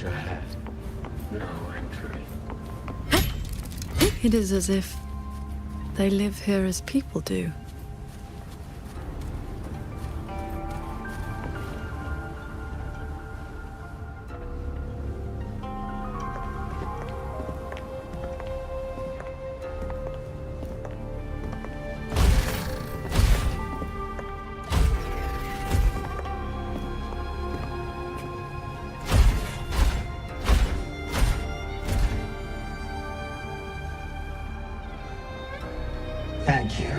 passage ahead. No entry. It is as if they live here as people do. Thank you.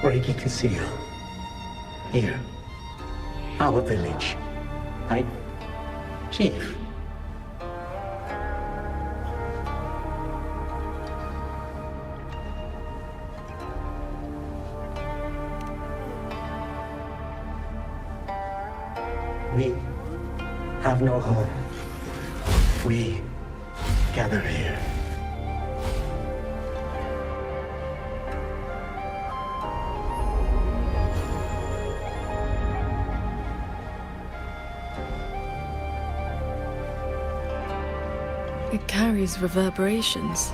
Breaking the seal. Here. Our village. Right? Chief. We have no home. We gather here. It carries reverberations,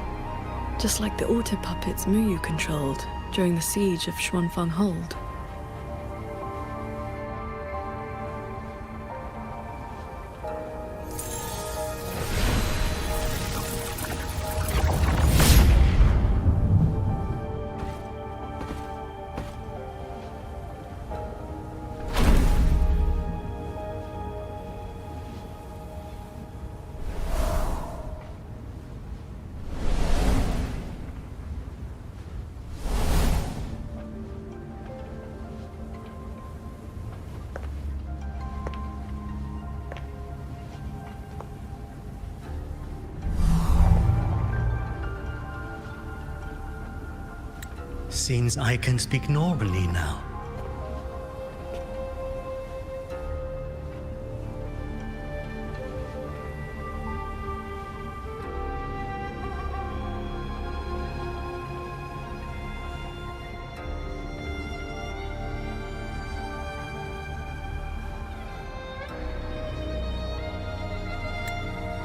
just like the auto-puppets Muyu controlled during the siege of Xuanfang Hold. Seems I can speak normally now.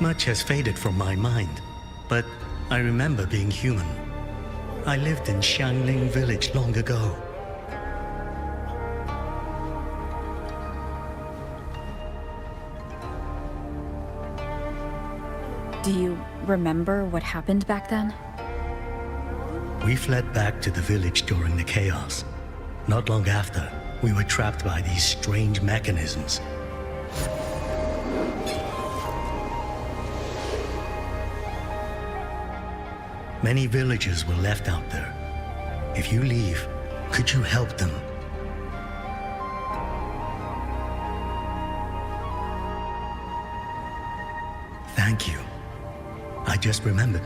Much has faded from my mind, but I remember being human. I lived in Xiangling village long ago. Do you remember what happened back then? We fled back to the village during the chaos. Not long after, we were trapped by these strange mechanisms. Many villagers were left out there. If you leave, could you help them? Thank you. I just remembered.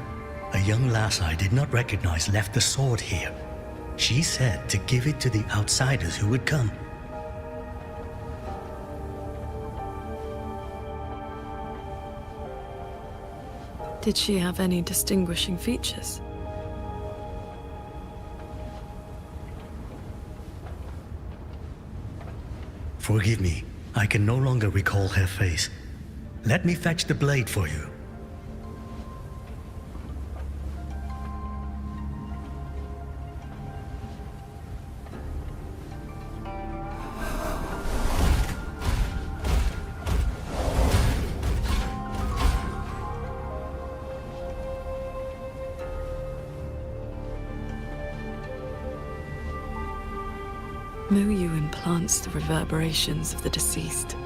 A young lass I did not recognize left the sword here. She said to give it to the outsiders who would come. Did she have any distinguishing features? Forgive me, I can no longer recall her face. Let me fetch the blade for you. Muyu implants the reverberations of the deceased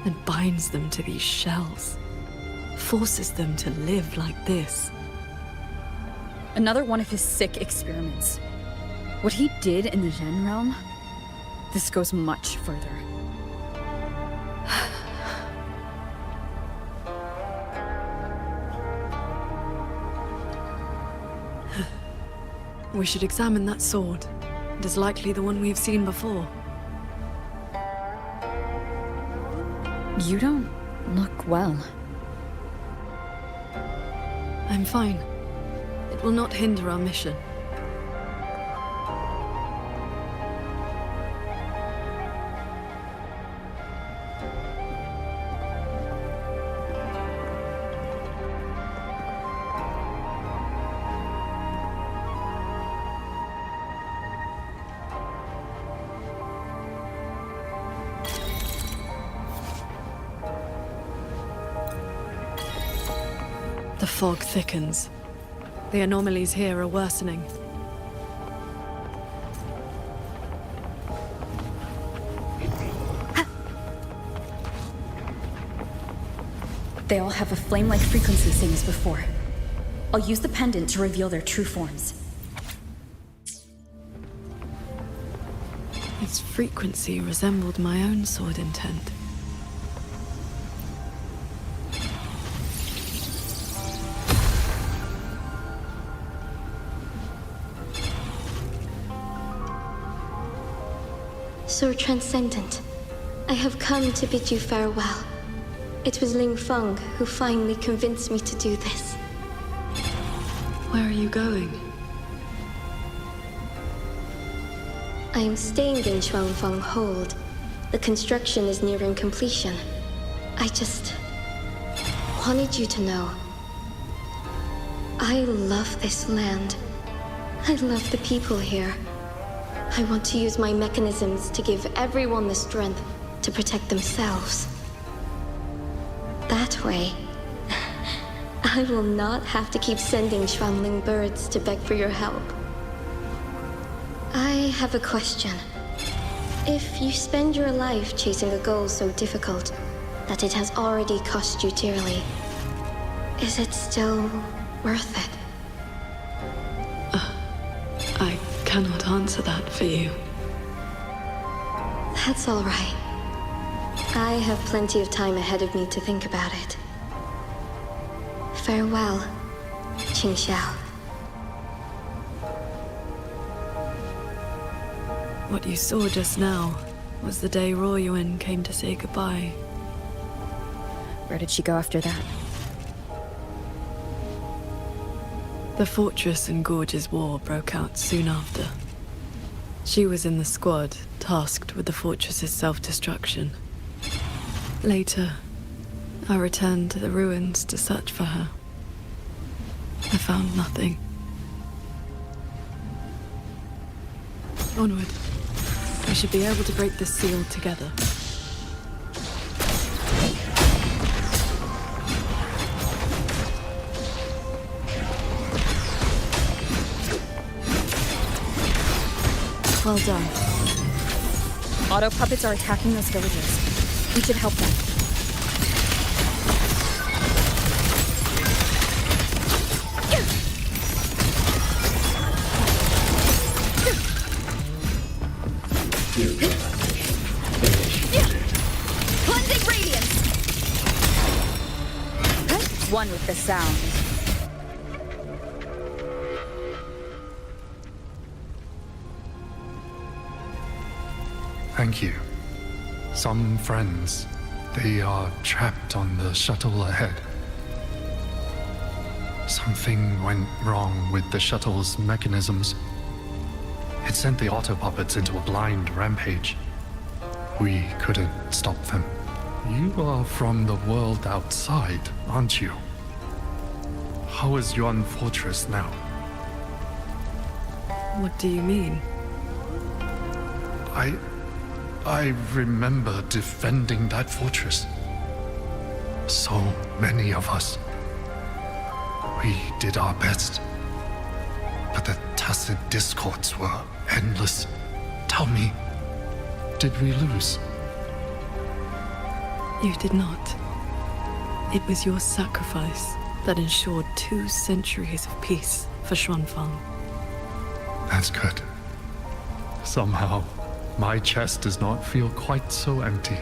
and binds them to these shells. Forces them to live like this. Another one of his sick experiments. What he did in the Zhen realm, this goes much further. We should examine that sword. It is likely the one we've seen before. You don't look well. I'm fine. It will not hinder our mission. fog thickens. The anomalies here are worsening. They all have a flame-like frequency, same as before. I'll use the pendant to reveal their true forms. Its frequency resembled my own sword intent. So transcendent, I have come to bid you farewell. It was Ling Feng who finally convinced me to do this. Where are you going? I am staying in Xuanfeng Hold. The construction is nearing completion. I just wanted you to know. I love this land. I love the people here. I want to use my mechanisms to give everyone the strength to protect themselves. That way, I will not have to keep sending Xuanling birds to beg for your help. I have a question. If you spend your life chasing a goal so difficult that it has already cost you dearly, is it still worth it? I cannot answer that for you. That's all right. I have plenty of time ahead of me to think about it. Farewell, Qing Xiao. What you saw just now was the day Royuan came to say goodbye. Where did she go after that? The Fortress and Gorge's War broke out soon after. She was in the squad tasked with the fortress's self-destruction. Later, I returned to the ruins to search for her. I found nothing. Onward. We should be able to break the seal together. Well done. Auto puppets are attacking those villagers. We should help them. Cleansing radiance! One with the sound. Thank you. Some friends, they are trapped on the shuttle ahead. Something went wrong with the shuttle's mechanisms. It sent the auto puppets into a blind rampage. We couldn't stop them. You are from the world outside, aren't you? How is Yuan Fortress now? What do you mean? I remember defending that fortress. So many of us. We did our best. But the tacit discords were endless. Tell me, did we lose? You did not. It was your sacrifice that ensured 2 centuries of peace for Xuanfang. That's good. Somehow, my chest does not feel quite so empty.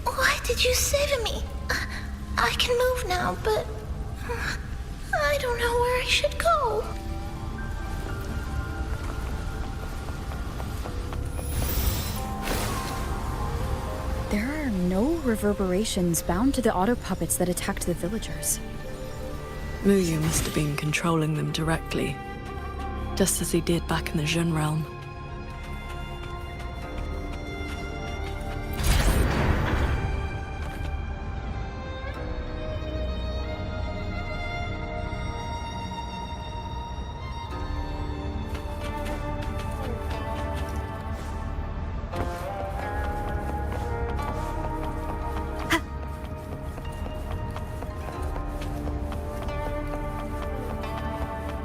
Why did you save me? I can move now, but I don't know where I should go. There are no reverberations bound to the auto puppets that attacked the villagers. Muyu must have been controlling them directly, just as he did back in the Jun realm.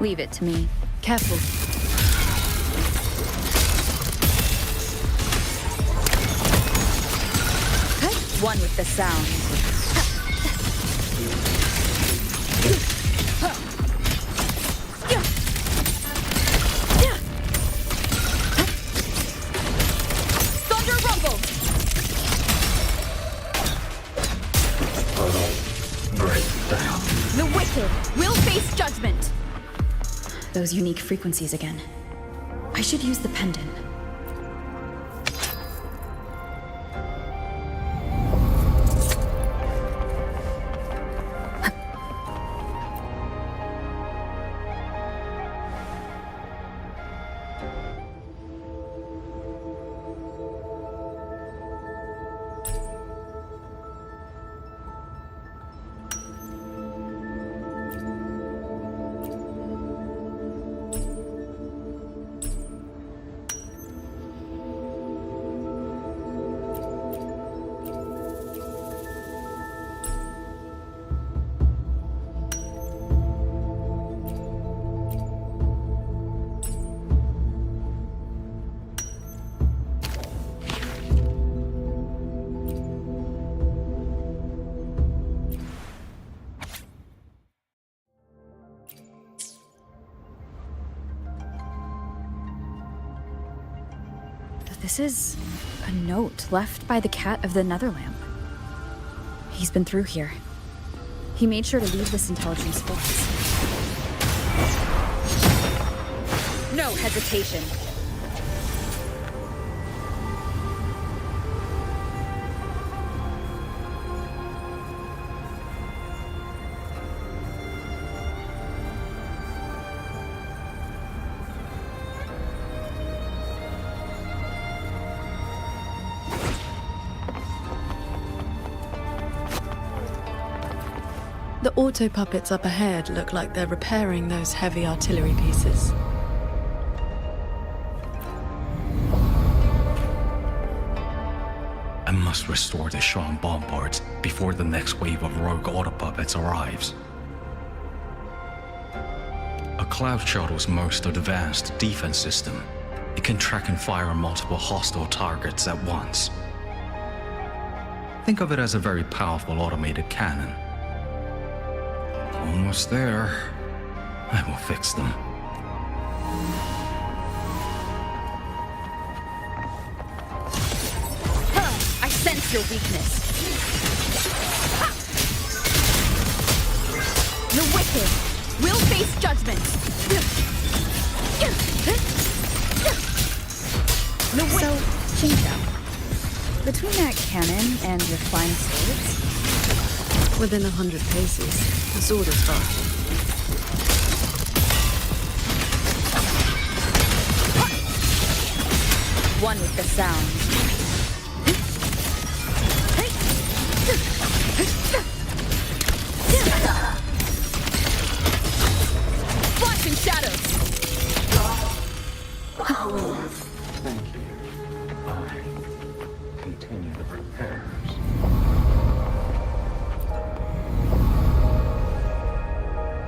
Leave it to me. Careful. One with the sound. Thunder rumble! Break down. The wicked will face judgment. Those unique frequencies again. I should use the pendant. This is a note left by the cat of the Netherlamp. He's been through here. He made sure to leave this intelligence for us. No hesitation. The auto puppets up ahead look like they're repairing those heavy artillery pieces. I must restore the Shrine bombards before the next wave of rogue auto puppets arrives. A cloud shuttle's most advanced defense system. It can track and fire on multiple hostile targets at once. Think of it as a very powerful automated cannon. Almost there. I will fix them. I sense your weakness. The wicked will face judgment. So, Shinko, between that cannon and your flying swords, Within 100 paces, the sword is faster. one with the sound. Flashing shadows! Thank you. I continue the repairs.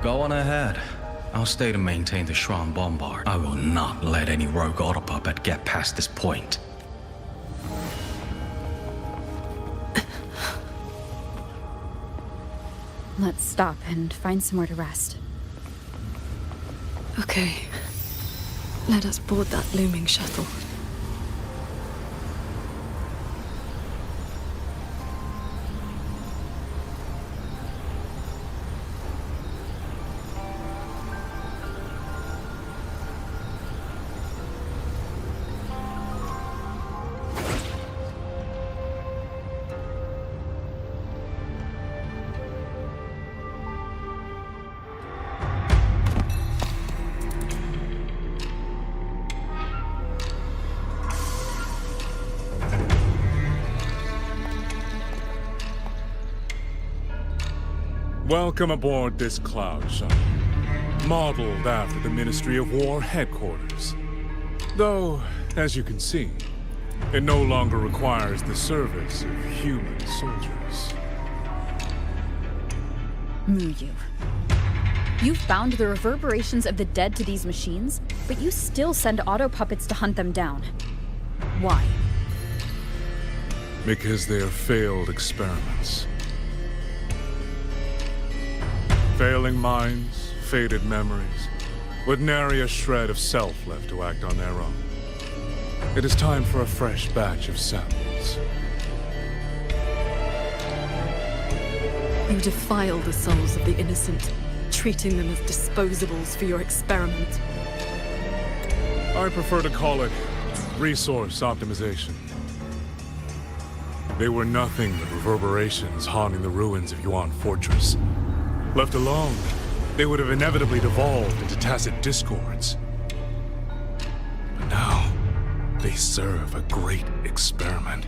Go on ahead. I'll stay to maintain the Shrine bombard. I will not let any rogue auto puppet get past this point. Let's stop and find somewhere to rest. Okay. Let us board that looming shuttle. Welcome aboard this cloud shuttle, modeled after the Ministry of War headquarters. Though, as you can see, it no longer requires the service of human soldiers. Muyu. You've bound the reverberations of the dead to these machines, but you still send auto puppets to hunt them down. Why? Because they are failed experiments. Failing minds, faded memories, with nary a shred of self left to act on their own. It is time for a fresh batch of samples. You defile the souls of the innocent, treating them as disposables for your experiment. I prefer to call it resource optimization. They were nothing but reverberations haunting the ruins of Yuan Fortress. Left alone, they would have inevitably devolved into tacit discords. But now, they serve a great experiment.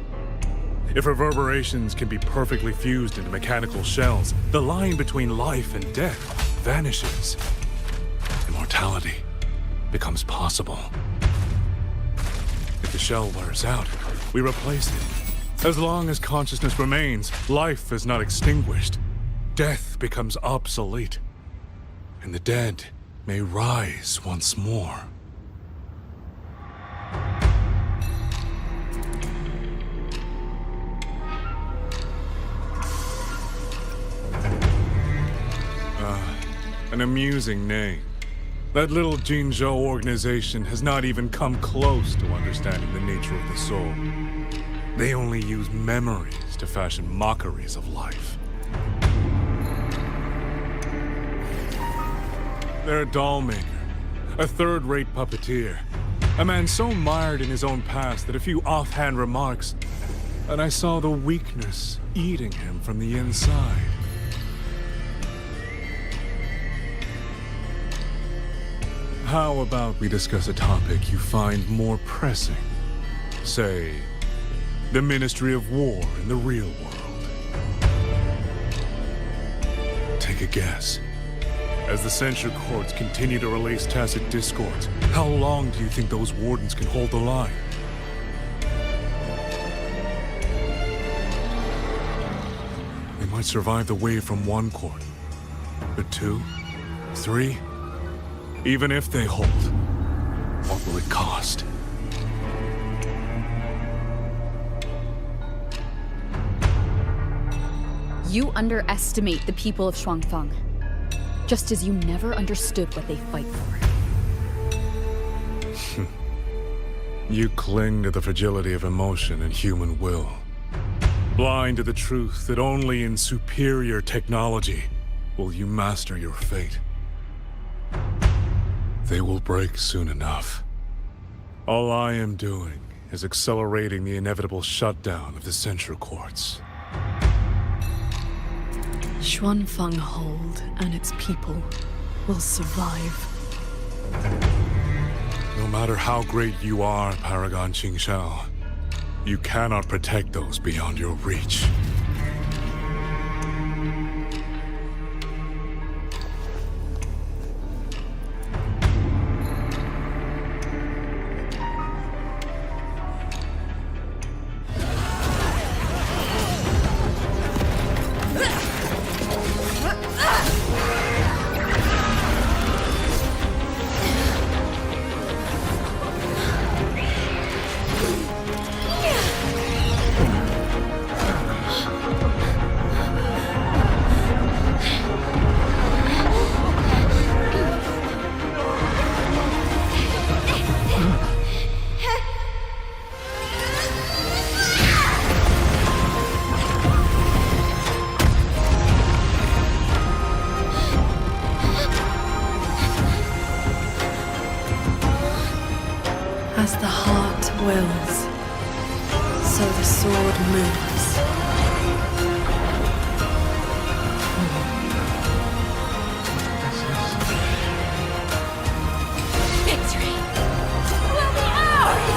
If reverberations can be perfectly fused into mechanical shells, the line between life and death vanishes. Immortality becomes possible. If the shell wears out, we replace it. As long as consciousness remains, life is not extinguished. Death becomes obsolete, and the dead may rise once more. An amusing name. That little Jinzhou organization has not even come close to understanding the nature of the soul. They only use memories to fashion mockeries of life. They're a doll maker, a third-rate puppeteer, a man so mired in his own past that a few offhand remarks, and I saw the weakness eating him from the inside. How about we discuss a topic you find more pressing? Say, the Ministry of War in the real world. Take a guess. As the censure courts continue to release tacit discords, how long do you think those wardens can hold the line? They might survive the wave from one court, but 2, 3... Even if they hold, what will it cost? You underestimate the people of Shuangfeng, just as you never understood what they fight for. You cling to the fragility of emotion and human will, blind to the truth that only in superior technology will you master your fate. They will break soon enough. All I am doing is accelerating the inevitable shutdown of the censure courts. Xuanfeng Hold and its people will survive. No matter how great you are, Paragon Qingxiao, you cannot protect those beyond your reach. As the heart wills, so the sword moves. Victory will be ours!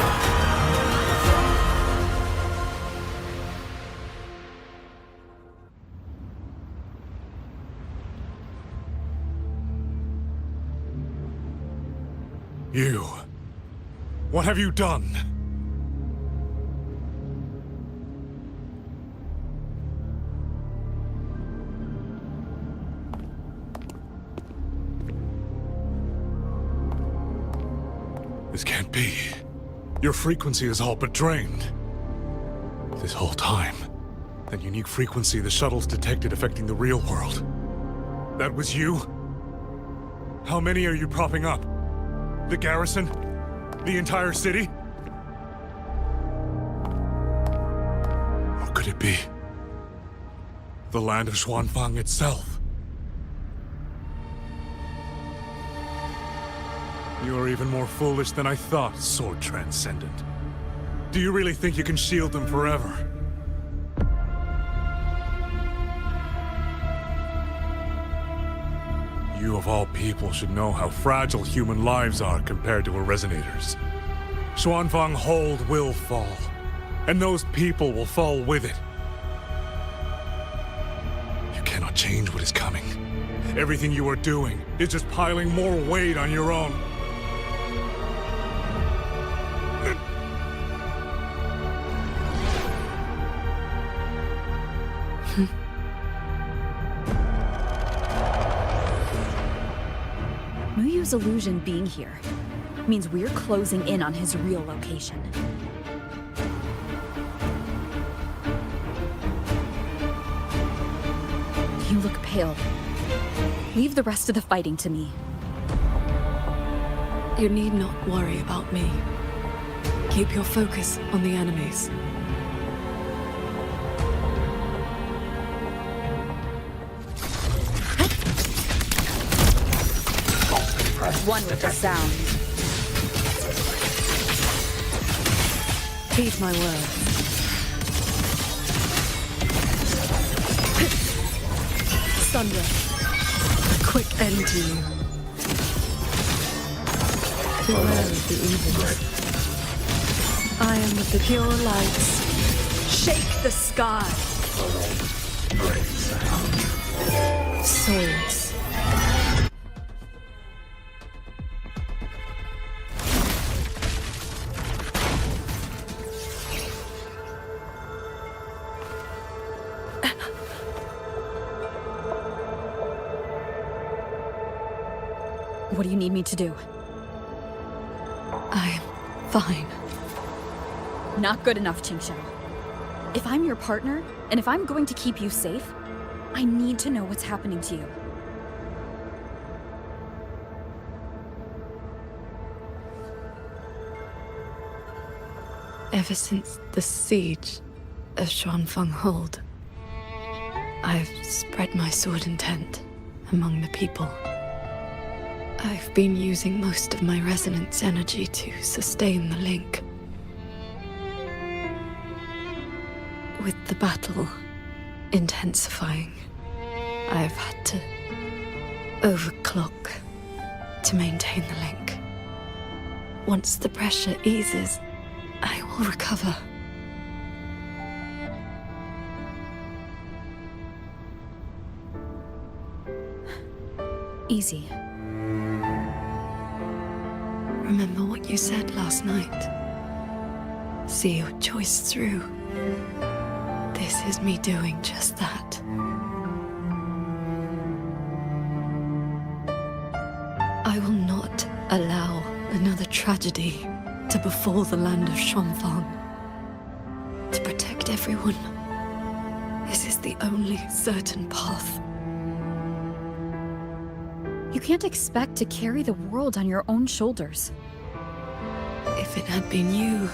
You... What have you done? This can't be. Your frequency is all but drained. This whole time, that unique frequency the shuttles detected affecting the real world. That was you? How many are you propping up? The garrison? The entire city? Or could it be the land of Xuanfang itself? You are even more foolish than I thought, Sword Transcendent. Do you really think you can shield them forever? You of all people should know how fragile human lives are compared to a Resonator's. Xuanfang Hold will fall, and those people will fall with it. You cannot change what is coming. Everything you are doing is just piling more weight on your own. Muyu's illusion being here means we're closing in on his real location. You look pale. Leave the rest of the fighting to me. You need not worry about me. Keep your focus on the enemies. One with the sound. Heed my words. Thunder. A quick end to you. Beware of the evils. I am of the pure lights. Shake the sky. Swords. What do you need me to do? I'm fine. Not good enough, Qingxiao. If I'm your partner, and if I'm going to keep you safe, I need to know what's happening to you. Ever since the siege of Xuanfang Hold, I've spread my sword intent among the people. I've been using most of my resonance energy to sustain the link. With the battle intensifying, I've had to overclock to maintain the link. Once the pressure eases, I will recover. Easy. Remember what you said last night. See your choice through. This is me doing just that. I will not allow another tragedy to befall the land of Xuanfang. To protect everyone, this is the only certain path. You can't expect to carry the world on your own shoulders. If it had been you,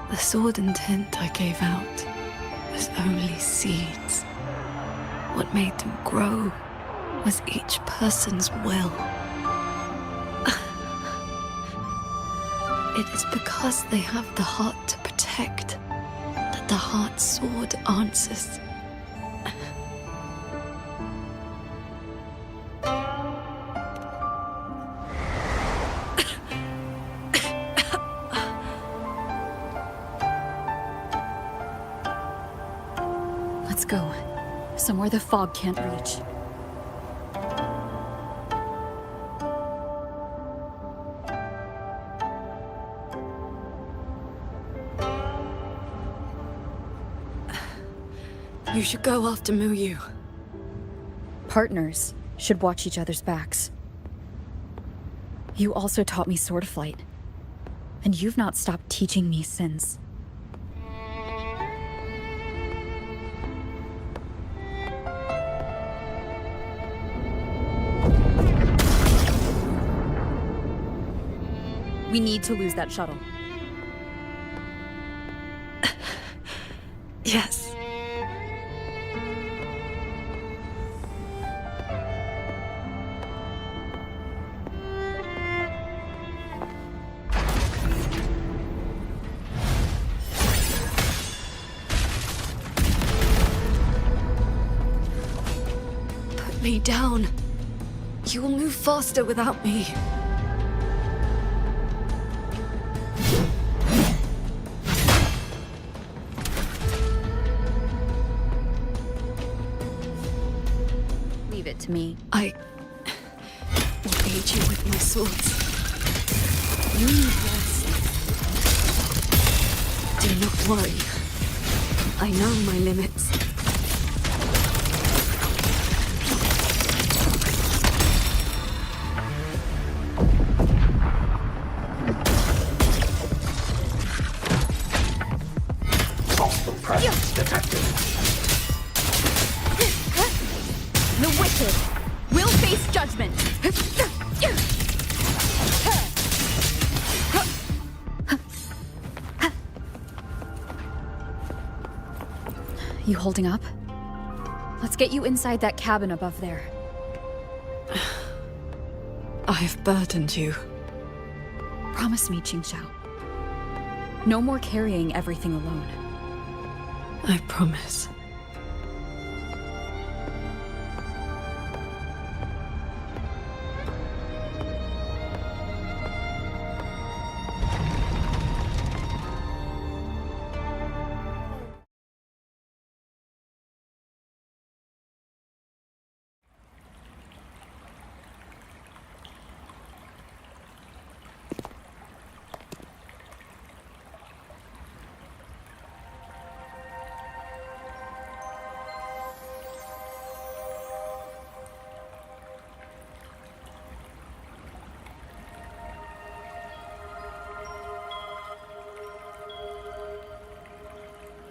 the sword intent I gave out was only seeds. What made them grow was each person's will. It is because they have the heart to protect that the heart sword answers. Let's go. Somewhere the fog can't reach. You should go after Muyu. Partners should watch each other's backs. You also taught me sword flight, and you've not stopped teaching me since. We need to lose that shuttle. Yes. Put me down. You will move faster without me. Leave it to me. I will aid you with my swords. You need rest. Do not worry. I know my limits. Hostile presence detected. The wicked will face judgment. You holding up? Let's get you inside that cabin above there. I've burdened you. Promise me, Qingxiao. No more carrying everything alone. I promise.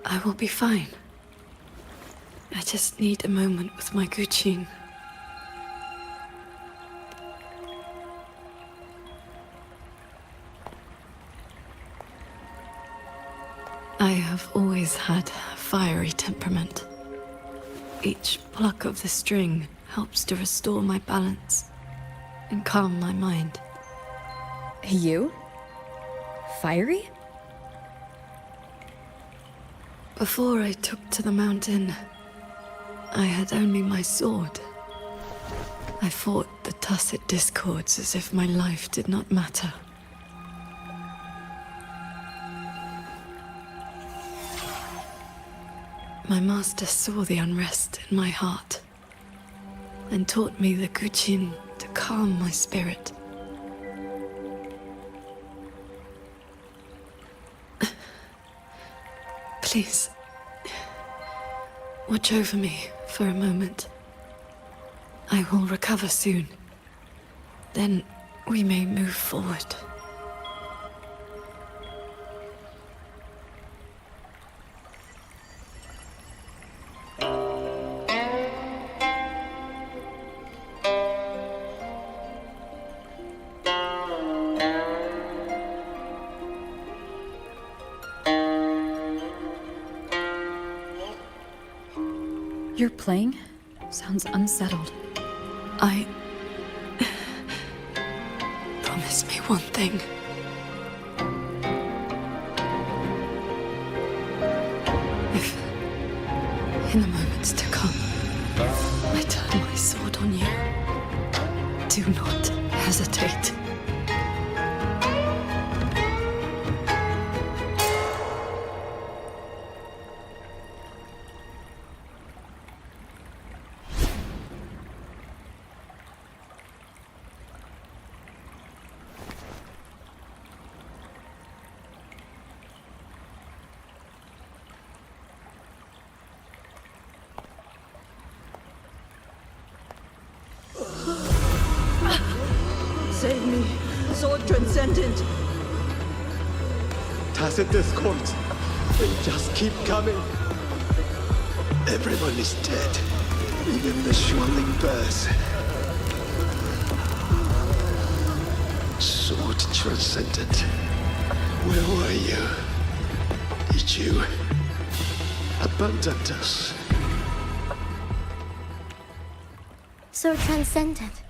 I will be fine. I just need a moment with my Guqin. I have always had a fiery temperament. Each pluck of the string helps to restore my balance and calm my mind. You? Fiery? Before I took to the mountain, I had only my sword. I fought the tacit discords as if my life did not matter. My master saw the unrest in my heart and taught me the Guqin to calm my spirit. Please, watch over me for a moment. I will recover soon. Then we may move forward. You're playing? Sounds unsettled. Promise me one thing. If, in the moments to come, I turn my sword on you, do not hesitate. Transcendent! Tacit discords. They just keep coming. Everyone is dead. Even the swelling bears. Sword Transcendent. Where were you? Did you abandon us? So Transcendent.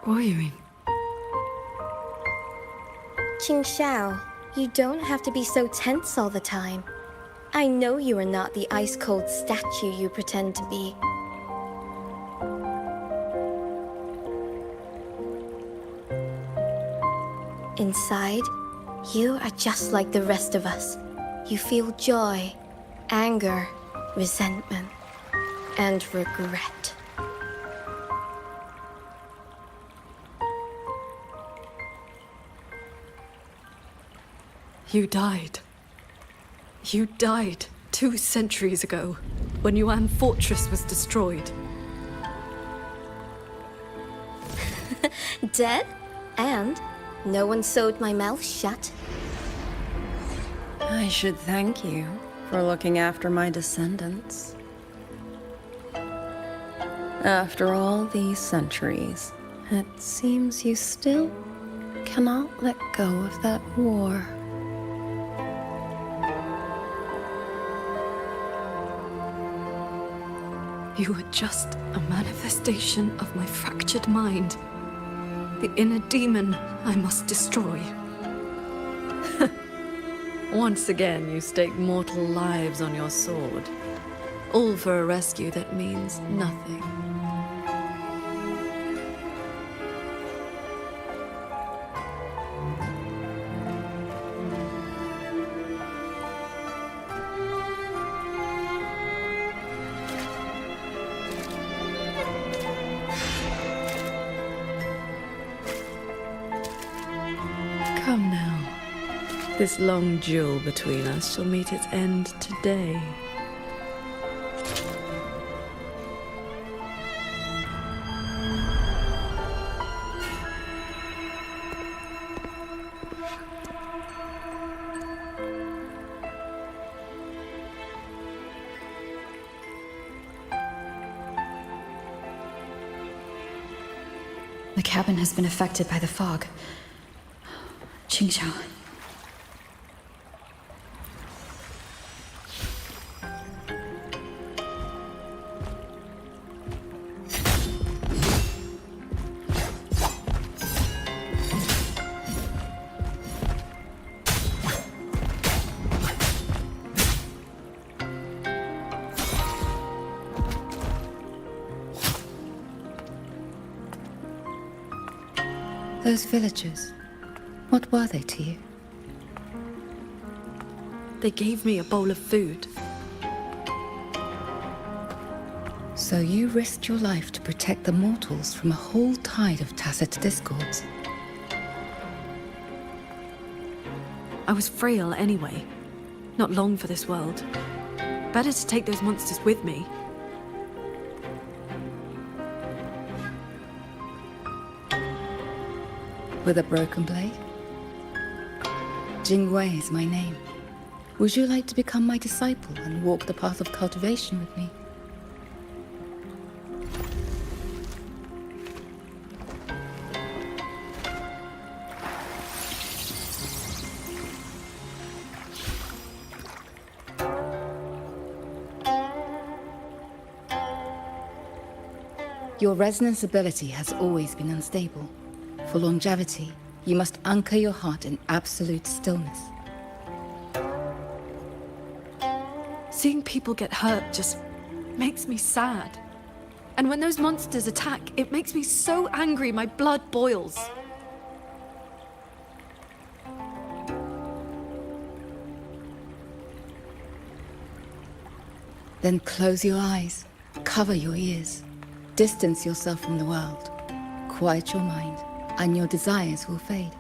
Wuthering. Qing Xiao, you don't have to be so tense all the time. I know you are not the ice-cold statue you pretend to be. Inside, you are just like the rest of us. You feel joy, anger, resentment, and regret. You died. You died 2 centuries ago, when Yuan Fortress was destroyed. Dead? And no one sewed my mouth shut. I should thank you for looking after my descendants. After all these centuries, it seems you still cannot let go of that war. You were just a manifestation of my fractured mind. The inner demon I must destroy. Once again, you stake mortal lives on your sword. All for a rescue that means nothing. Come now. This long duel between us shall meet its end today. The cabin has been affected by the fog. Qing Xiao. Those villagers, what were they to you? They gave me a bowl of food. So you risked your life to protect the mortals from a whole tide of tacit discords. I was frail anyway. Not long for this world. Better to take those monsters with me. With a broken blade? Jingwei is my name. Would you like to become my disciple and walk the path of cultivation with me? Your resonance ability has always been unstable. For longevity, you must anchor your heart in absolute stillness. Seeing people get hurt just makes me sad. And when those monsters attack, it makes me so angry my blood boils. Then close your eyes, cover your ears, distance yourself from the world, quiet your mind, and your desires will fade.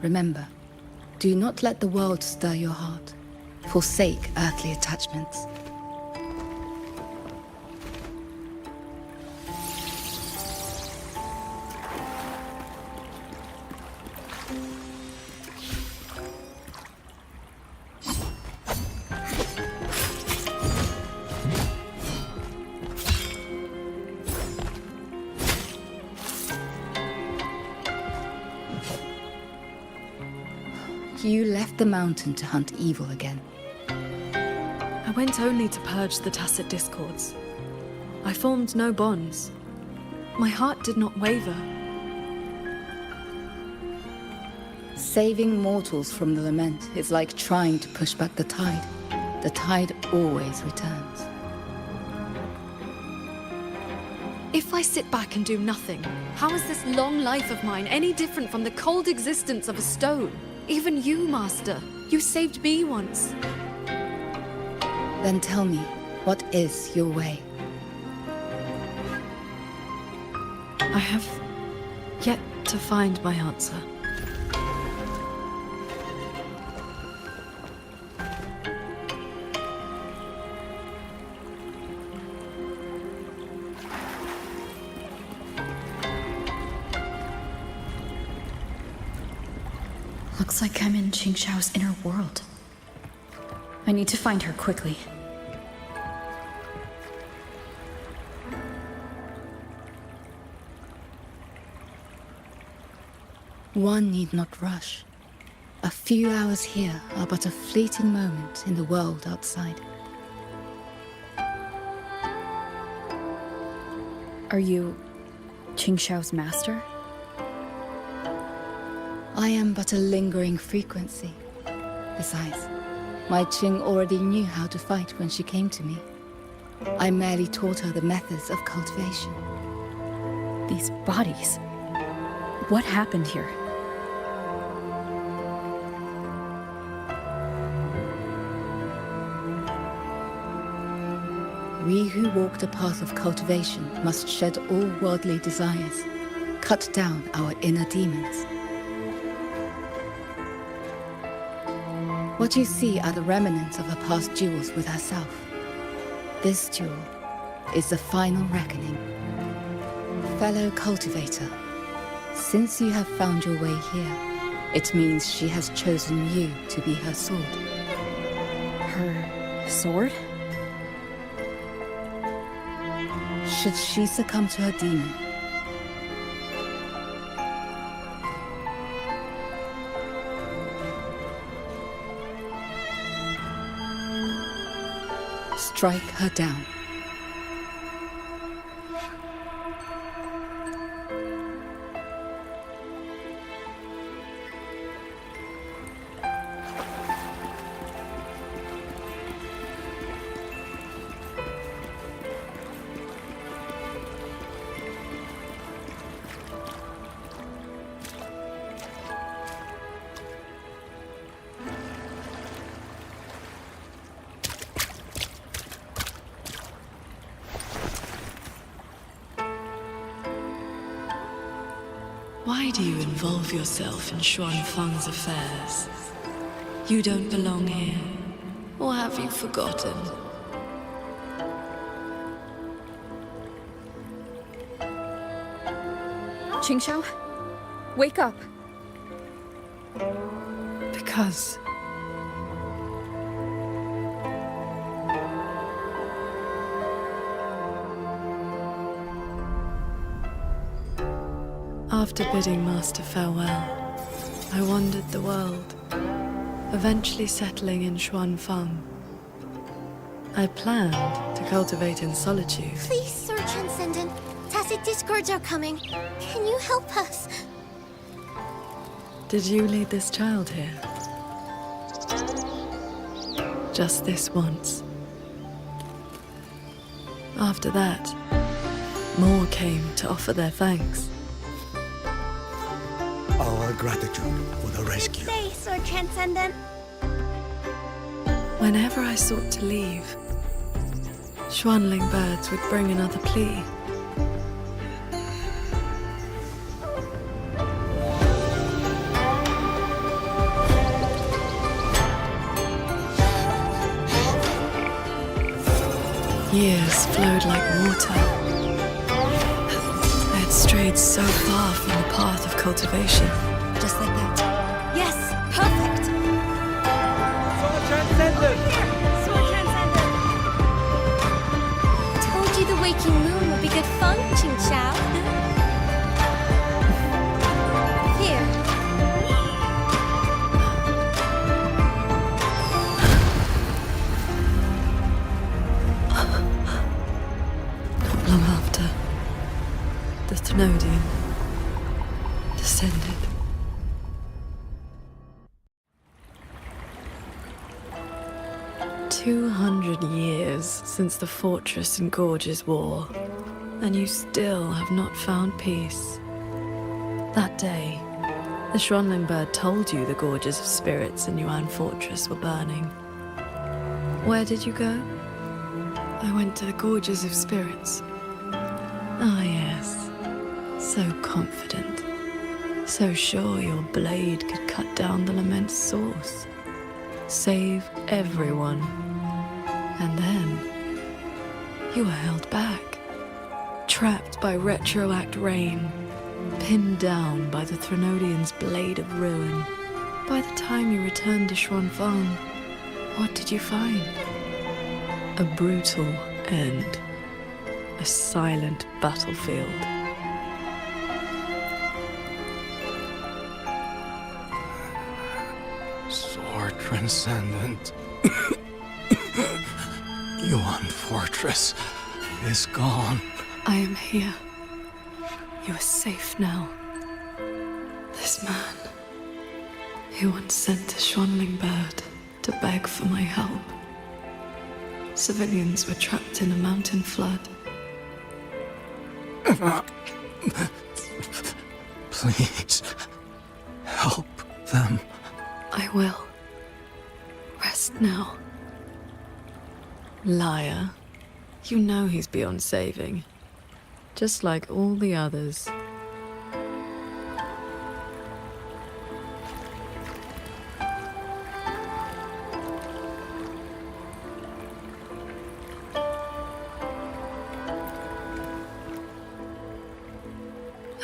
Remember, do not let the world stir your heart. Forsake earthly attachments. You left the mountain to hunt evil again. I went only to purge the tacit discords. I formed no bonds. My heart did not waver. Saving mortals from the lament is like trying to push back the tide. The tide always returns. If I sit back and do nothing, how is this long life of mine any different from the cold existence of a stone? Even you, Master. You saved me once. Then tell me, what is your way? I have yet to find my answer. Looks like I'm in Qingxiao's inner world. I need to find her quickly. One need not rush. A few hours here are but a fleeting moment in the world outside. Are you Qingxiao's master? I am but a lingering frequency. Besides, my Qing already knew how to fight when she came to me. I merely taught her the methods of cultivation. These bodies. What happened here? We who walk the path of cultivation must shed all worldly desires, cut down our inner demons. What you see are the remnants of her past duels with herself. This duel is the final reckoning. Fellow cultivator, since you have found your way here, it means she has chosen you to be her sword. Her sword? Should she succumb to her demon, strike her down. Why do you involve yourself in Xuan Feng's affairs? You don't belong here. Or have you forgotten? Qingxiao, wake up. Because after bidding Master farewell, I wandered the world, eventually settling in Xuan Feng. I planned to cultivate in solitude. Please, Sir Transcendent. Tacit discords are coming. Can you help us? Did you lead this child here? Just this once. After that, more came to offer their thanks. Our gratitude for the rescue. Stay, Sir Transcendent. Whenever I sought to leave, Xuanling birds would bring another plea. Years flowed like water. I had strayed so far from the path of cultivation. Just like that. Yes, perfect. Sword Transcendent! Sword Transcendent! Told you the waking moon would be good fun, Ching Chao. Here. Not long after, the Thenodian descended. "200 years since the Fortress and Gorges War, and you still have not found peace." That day, the Schronling bird told you the Gorges of Spirits in Yuan Fortress were burning. Where did you go? I went to the Gorges of Spirits. Ah, yes. So confident. So sure your blade could cut down the lament's source. Save everyone. And then you were held back. Trapped by retroact rain. Pinned down by the Thenodian's blade of ruin. By the time you returned to Xuanfang, what did you find? A brutal end. A silent battlefield. Sword Transcendent. Yuan Fortress is gone. I am here. You are safe now. This man, he once sent a Schronling bird to beg for my help. Civilians were trapped in a mountain flood. Please, help them. I will. Rest now. Liar. You know he's beyond saving. Just like all the others.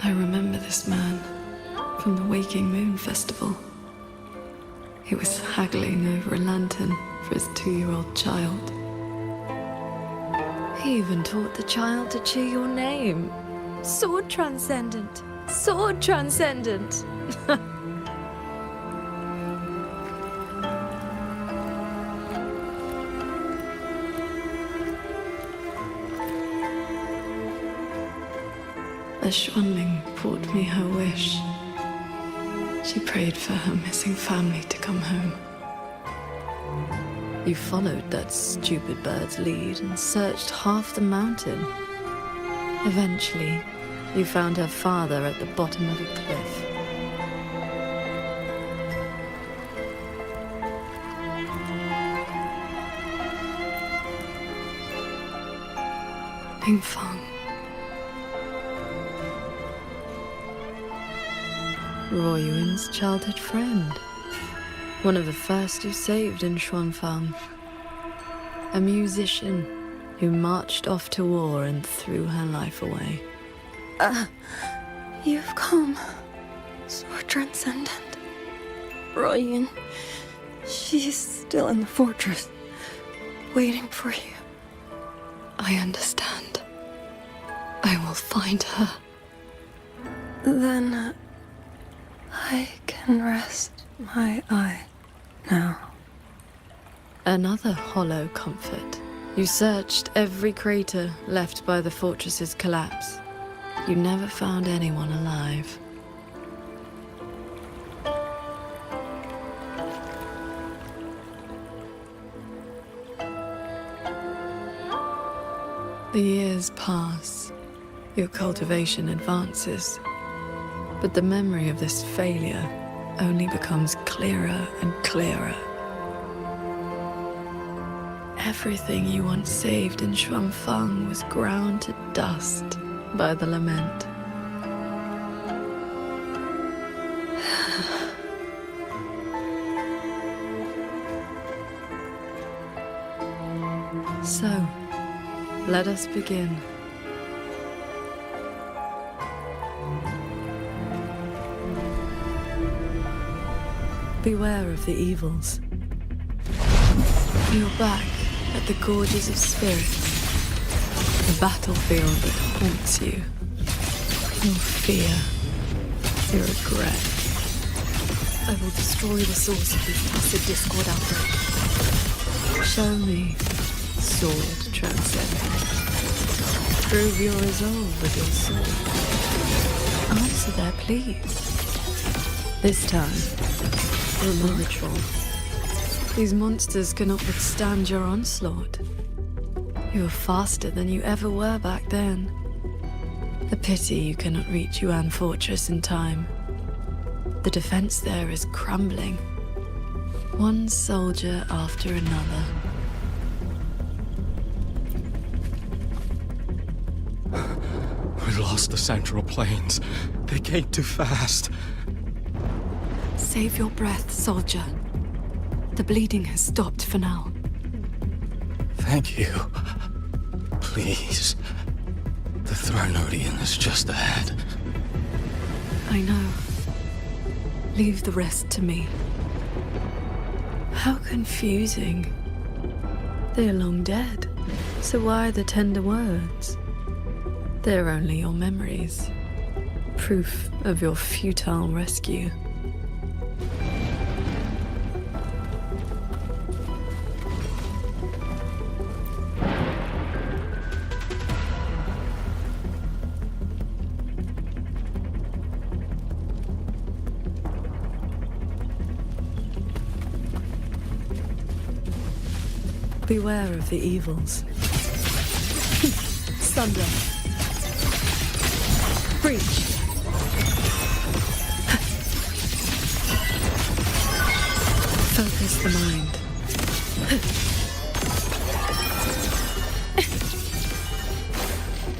I remember this man from the Waking Moon Festival. He was haggling over a lantern for his 2-year-old child. He even taught the child to cheer your name. Sword Transcendent! Sword Transcendent! A Schwanling brought me her wish. She prayed for her missing family to come home. You followed that stupid bird's lead and searched half the mountain. Eventually, you found her father at the bottom of a cliff. Pingfang. Royuan's childhood friend. One of the first you saved in Xuanfang. A musician who marched off to war and threw her life away. You've come, Sword Transcendent. Royuan, she's still in the fortress, waiting for you. I understand. I will find her. Then I can rest my eye now. Another hollow comfort. You searched every crater left by the fortress's collapse. You never found anyone alive. The years pass. Your cultivation advances. But the memory of this failure only becomes clearer and clearer. Everything you once saved in Xuanfang was ground to dust by the lament. So, Let us begin. Beware of the evils. You're back at the Gorges of Spirit, the battlefield that haunts you. Your fear, your regret. I will destroy the source of this acid discord outbreak. Show me sword transcendent. Prove your resolve with your sword. Answer their pleas. This time, remarkable. These monsters cannot withstand your onslaught. You are faster than you ever were back then. A pity you cannot reach Yuan Fortress in time. The defense there is crumbling. One soldier after another. We lost the Central Plains. They came too fast. Save your breath, soldier. The bleeding has stopped for now. Thank you. Please. The Thronodian is just ahead. I know. Leave the rest to me. How confusing. They're long dead. So why the tender words? They're only your memories. Proof of your futile rescue. Beware of the evils. Sunder. Breach. Focus the mind.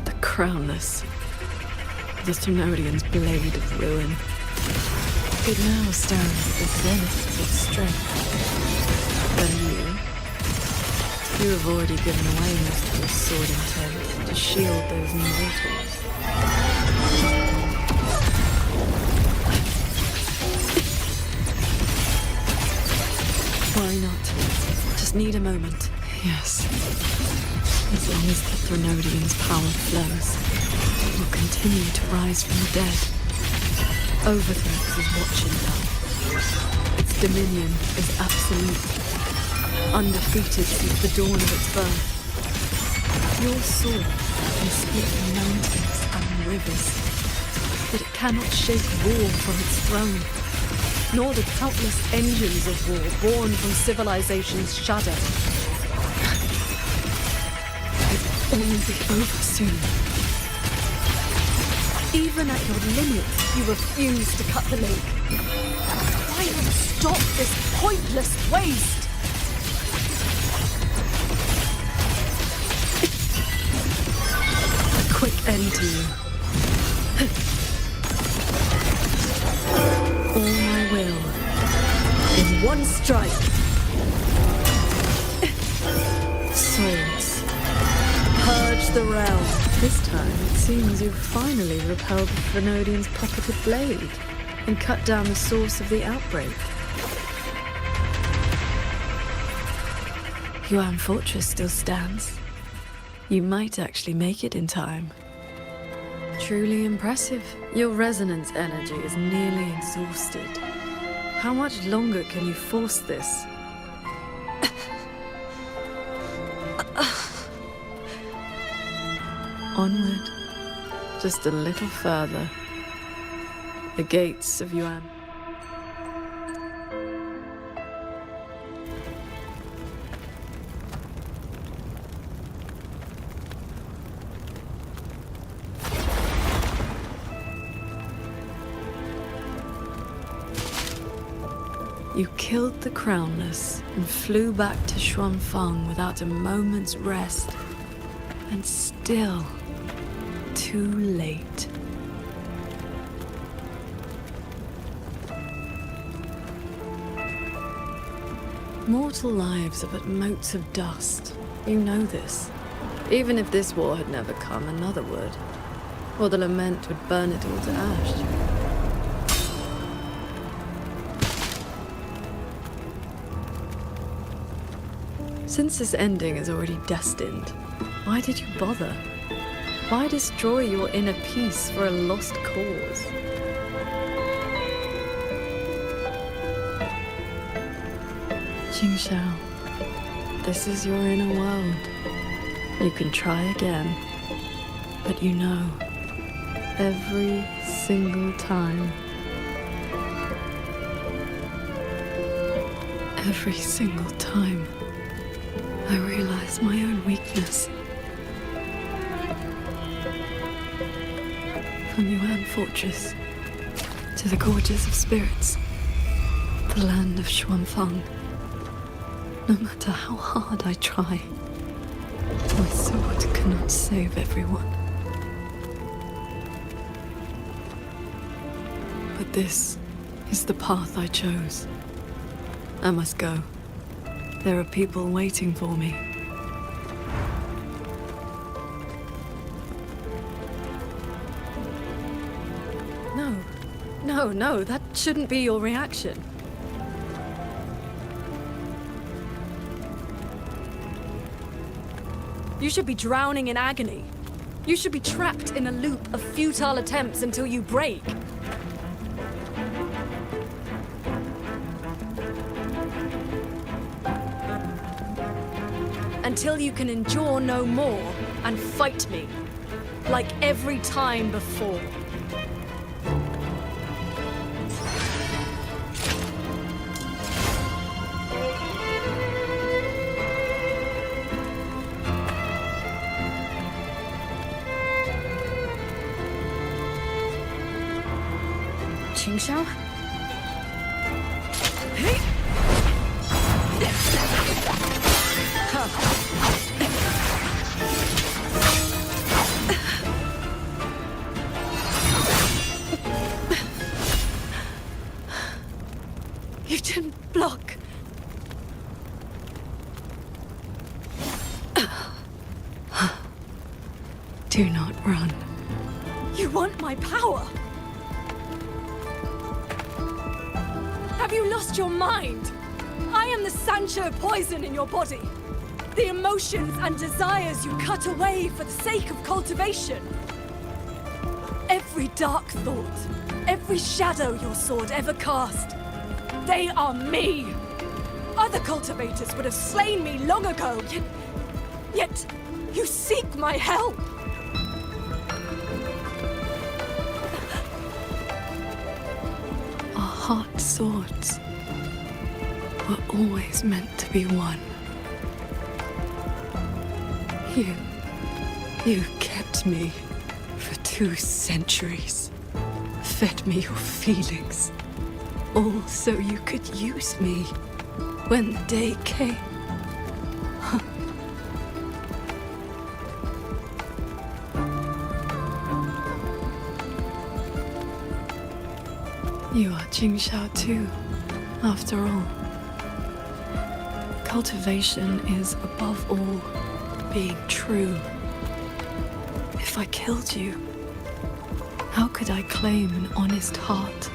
The crownless. The Thronodian's blade of ruin. It now stands at the zenith of its strength. Then you have already given away most of your sword intent to shield those mortals. Why not? Just need a moment. Yes. As long as the Thronodian's power flows, it will continue to rise from the dead. Overthrow is watching now. Its dominion is absolute. Undefeated since the dawn of its birth. Your sword can split mountains and rivers, but it cannot shake war from its throne, nor the countless engines of war born from civilization's shudder. It will all be over soon. Even at your limit, you refuse to cut the link. Why not stop this pointless waste? Quick end to you. All my will in one strike. Swords. Purge the realm. This time it seems you've finally repelled the Thronodian's puppeted blade and cut down the source of the outbreak. Yuan Fortress still stands. You might actually make it in time. Truly impressive. Your resonance energy is nearly exhausted. How much longer can you force this? Onward. Just a little further. The gates of Yuan. You killed the Crownless and flew back to Xuanfang without a moment's rest. And still, too late. Mortal lives are but motes of dust. You know this. Even if this war had never come, another would. Or the lament would burn it all to ash. Since this ending is already destined, why did you bother? Why destroy your inner peace for a lost cause? Qingxiao, this is your inner world. You can try again, but you know, every single time, I realize my own weakness. From Yuan Fortress to the Gorges of Spirits, the land of Xuanfang. No matter how hard I try, my sword cannot save everyone. But this is the path I chose. I must go. There are people waiting for me. No, that shouldn't be your reaction. You should be drowning in agony. You should be trapped in a loop of futile attempts until you break. Until you can endure no more and fight me, like every time before. Qingxiao? You didn't block. Do not run. You want my power? Have you lost your mind? I am the Sancho poison in your body. The emotions and desires you cut away for the sake of cultivation. Every dark thought, every shadow your sword ever cast, they are me. Other cultivators would have slain me long ago, yet you seek my help. Our heart swords were always meant to be one. You kept me for 2 centuries. Fed me your feelings. All so you could use me when the day came. You are Qingxiao too, after all. Cultivation is, above all, being true. If I killed you, how could I claim an honest heart?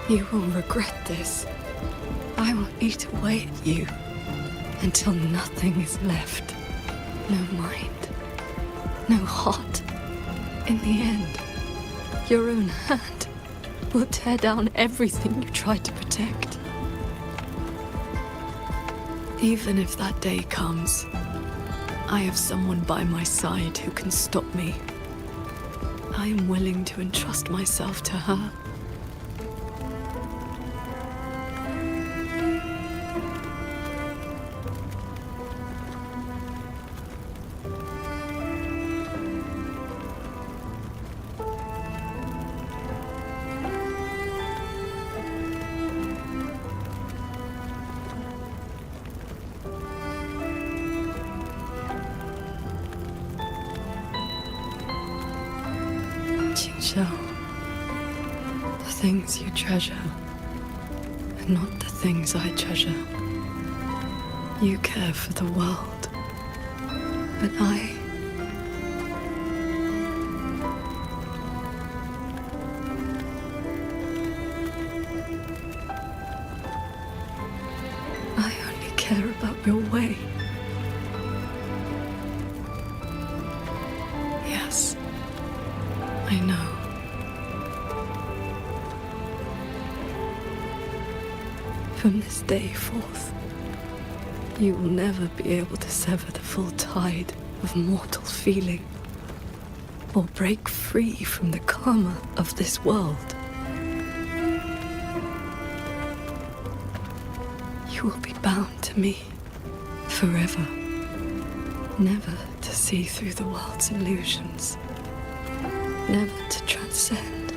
You will regret this. I will eat away at you until nothing is left. No mind, no heart. In the end, your own hand will tear down everything you tried to protect. Even if that day comes, I have someone by my side who can stop me. I am willing to entrust myself to her. The things you treasure are not the things I treasure. You care for the world. But I only care about your way. Yes, I know. From this day forth, you will never be able to sever the full tide of mortal feeling, or break free from the karma of this world. You will be bound to me forever, never to see through the world's illusions, never to transcend,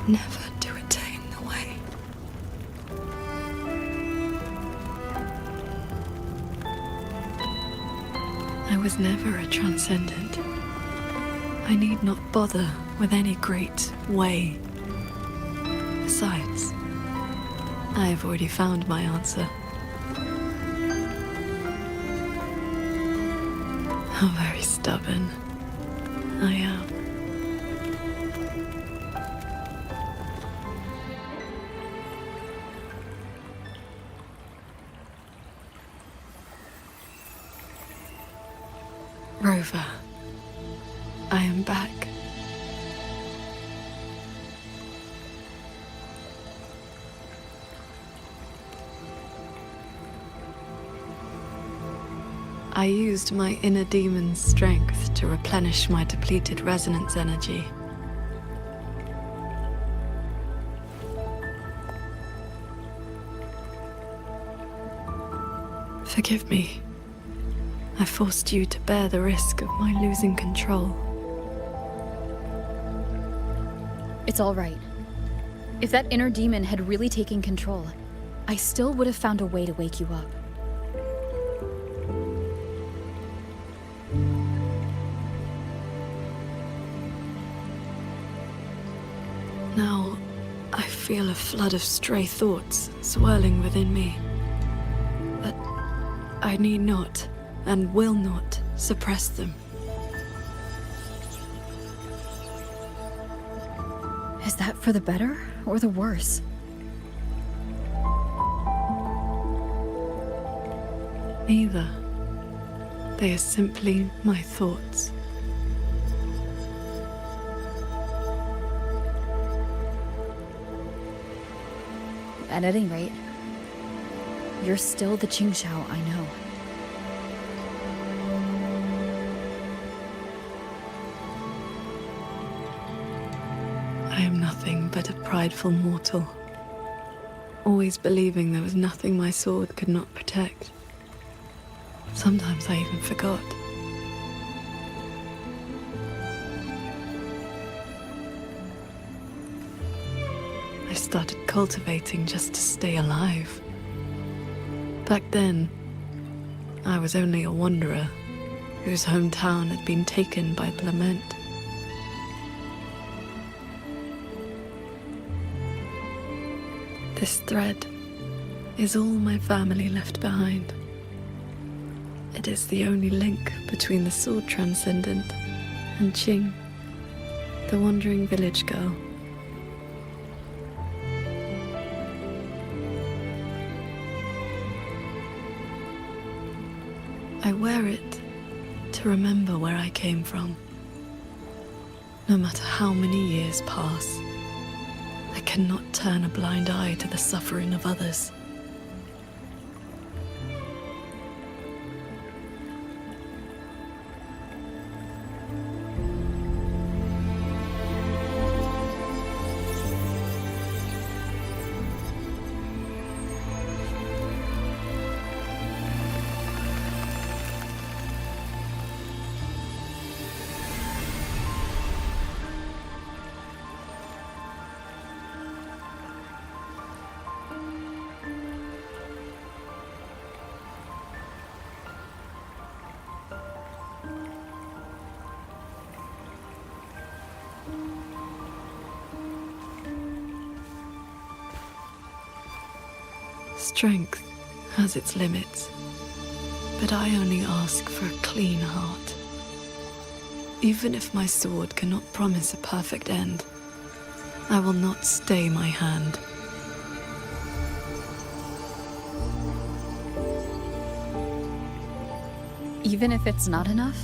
never to attain the way. I was never a transcendent. I need not bother with any great way. Besides, I have already found my answer. How very stubborn I am. Rover, I am back. I used my inner demon's strength to replenish my depleted resonance energy. Forgive me. I forced you to bear the risk of my losing control. It's all right. If that inner demon had really taken control, I still would have found a way to wake you up. Now, I feel a flood of stray thoughts swirling within me. But I need not, and will not, suppress them. Is that for the better or the worse? Neither. They are simply my thoughts. At any rate, you're still the Qingxiao I know. I am nothing but a prideful mortal, always believing there was nothing my sword could not protect. Sometimes I even forgot. I started cultivating just to stay alive. Back then, I was only a wanderer whose hometown had been taken by the lament. This thread is all my family left behind. It is the only link between the sword transcendent and Qing, the wandering village girl. I wear it to remember where I came from. No matter how many years pass, I cannot turn a blind eye to the suffering of others. Strength has its limits, But I only ask for a clean heart. Even if my sword cannot promise a perfect end, I will not stay my hand. Even if it's not enough?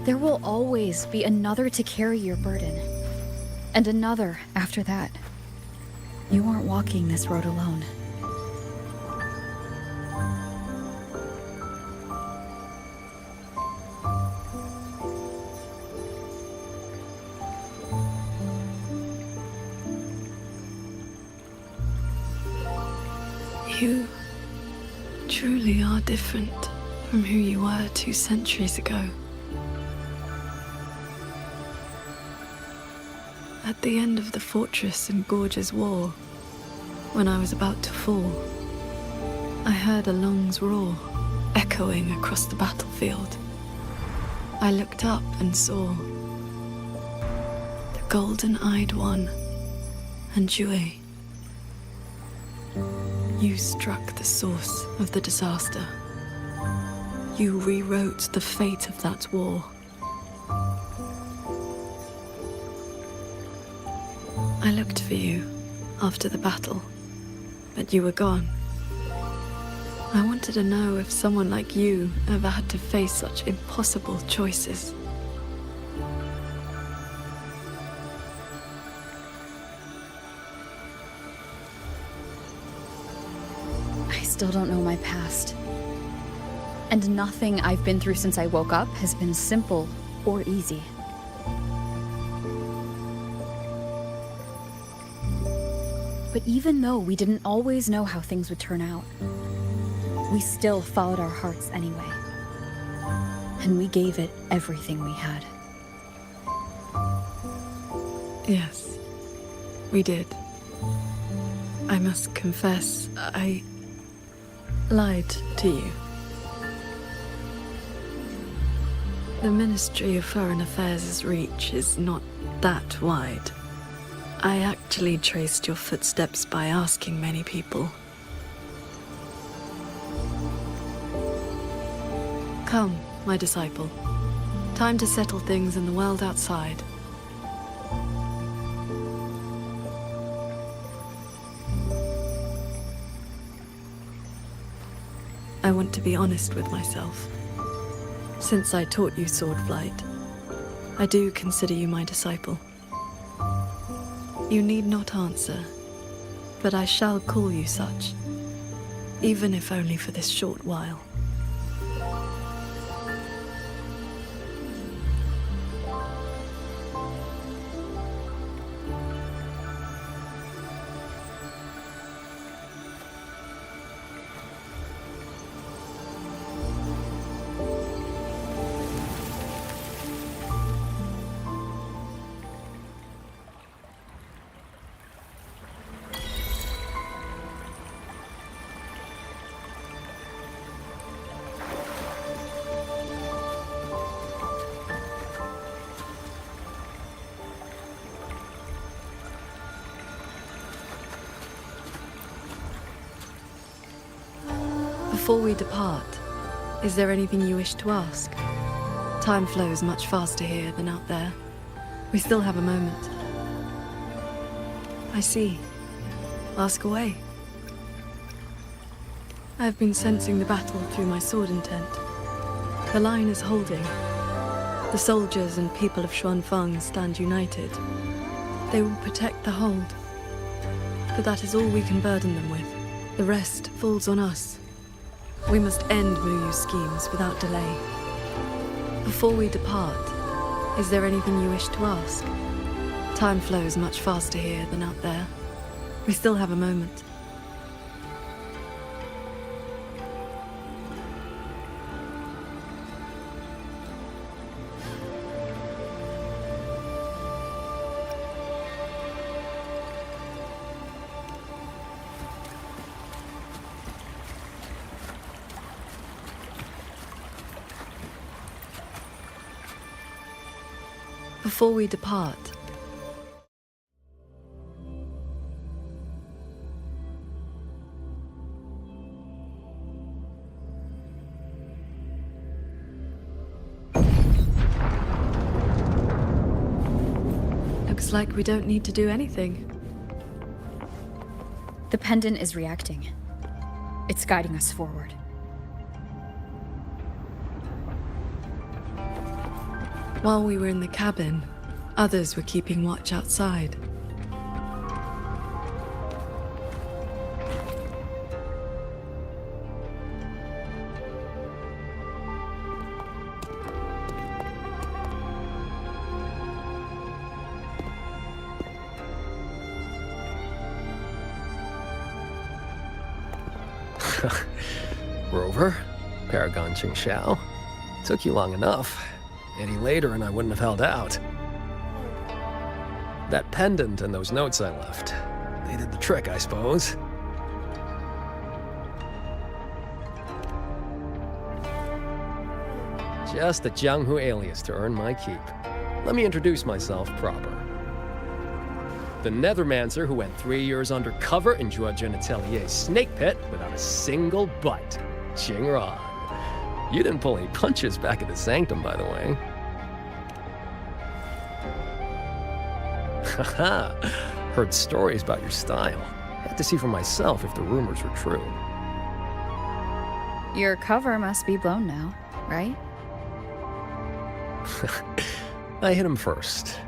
There will always be another to carry your burden. And another after that. You aren't walking this road alone. You truly are different from who you were 2 centuries ago. At the end of the fortress and gorge's war, when I was about to fall, I heard Along's roar echoing across the battlefield. I looked up and saw the golden-eyed one and Jue. You struck the source of the disaster. You rewrote the fate of that war. I looked for you after the battle, but you were gone. I wanted to know if someone like you ever had to face such impossible choices. I still don't know my past. And nothing I've been through since I woke up has been simple or easy. But even though we didn't always know how things would turn out, we still followed our hearts anyway. And we gave it everything we had. Yes, we did. I must confess, I lied to you. The Ministry of Foreign Affairs' reach is not that wide. I actually traced your footsteps by asking many people. Come, my disciple. Time to settle things in the world outside. I want to be honest with myself. Since I taught you sword flight, I do consider you my disciple. You need not answer, but I shall call you such, even if only for this short while. Before we depart, is there anything you wish to ask? Time flows much faster here than out there. We still have a moment. I see. Ask away. I have been sensing the battle through my sword intent. The line is holding. The soldiers and people of Xuanfeng stand united. They will protect the hold. But that is all we can burden them with. The rest falls on us. We must end Muyu's schemes without delay. Before we depart, is there anything you wish to ask? Time flows much faster here than out there. We still have a moment. Before we depart, Looks like we don't need to do anything. The pendant is reacting. It's guiding us forward. While we were in the cabin, others were keeping watch outside. Rover, Paragon Qingxiao. Took you long enough. Any later and I wouldn't have held out. That pendant and those notes I left, they did the trick, I suppose. Just a Jianghu alias to earn my keep. Let me introduce myself proper. The Nethermancer who went 3 years undercover in Juejun Atelier's snake pit without a single bite. Qingran. You didn't pull any punches back at the Sanctum, by the way. Haha. Heard stories about your style. Had to see for myself if the rumors were true. Your cover must be blown now, right? I hit him first.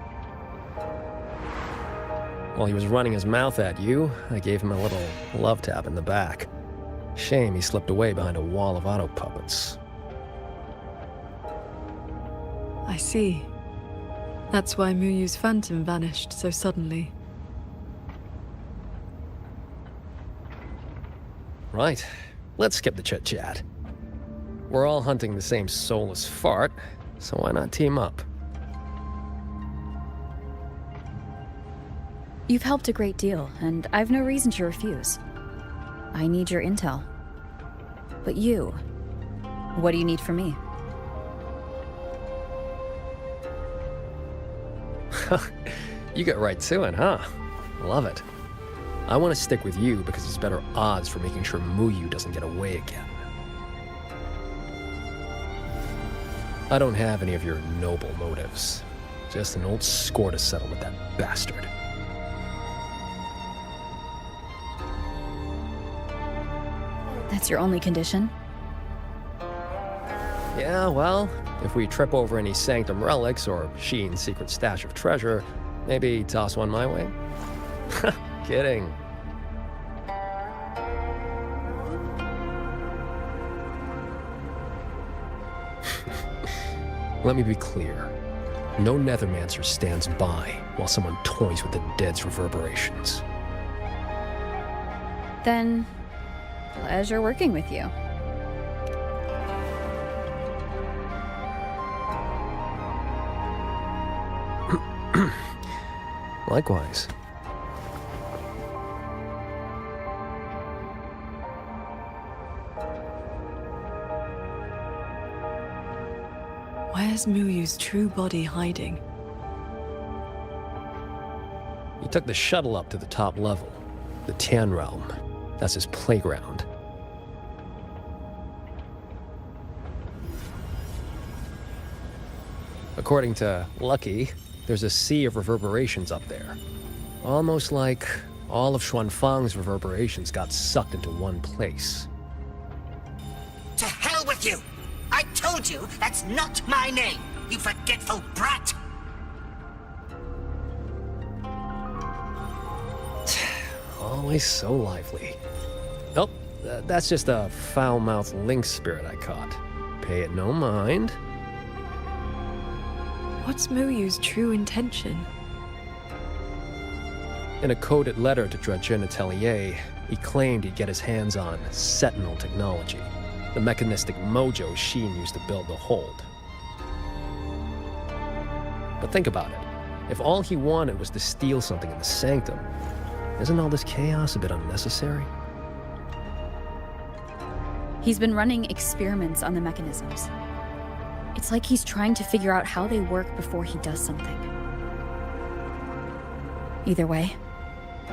While he was running his mouth at you, I gave him a little love tap in the back. Shame he slipped away behind a wall of auto puppets. I see. That's why Muyu's phantom vanished so suddenly. Right. Let's skip the chit-chat. We're all hunting the same soulless fart, so why not team up? You've helped a great deal, and I've no reason to refuse. I need your intel. But you, what do you need from me? You get right to it, huh? Love it. I want to stick with you because there's better odds for making sure Muyu doesn't get away again. I don't have any of your noble motives. Just an old score to settle with that bastard. That's your only condition? Yeah, well, if we trip over any Sanctum relics or Sheen's secret stash of treasure, maybe toss one my way? Kidding. Let me be clear. No Nethermancer stands by while someone toys with the dead's reverberations. Then, pleasure working with you. Likewise. Where's Muyu's true body hiding? He took the shuttle up to the top level, the Tian Realm. That's his playground. According to Lucky, there's a sea of reverberations up there. Almost like all of Xuanfang's reverberations got sucked into one place. To hell with you! I told you that's not my name, you forgetful brat! Always so lively. Oh, that's just a foul-mouthed lynx spirit I caught. Pay it no mind. What's Muyu's true intention? In a coded letter to Juejun Atelier, he claimed he'd get his hands on Sentinel technology, the mechanistic mojo Sheen used to build the hold. But think about it. If all he wanted was to steal something in the Sanctum, isn't all this chaos a bit unnecessary? He's been running experiments on the mechanisms. It's like he's trying to figure out how they work before he does something. Either way,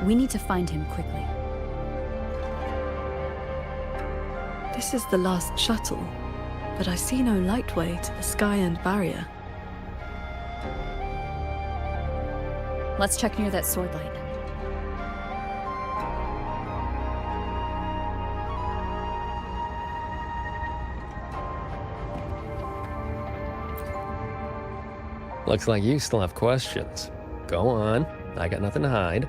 we need to find him quickly. This is the last shuttle, but I see no lightway to the Sky End barrier. Let's check near that sword light. Looks like you still have questions. Go on, I got nothing to hide.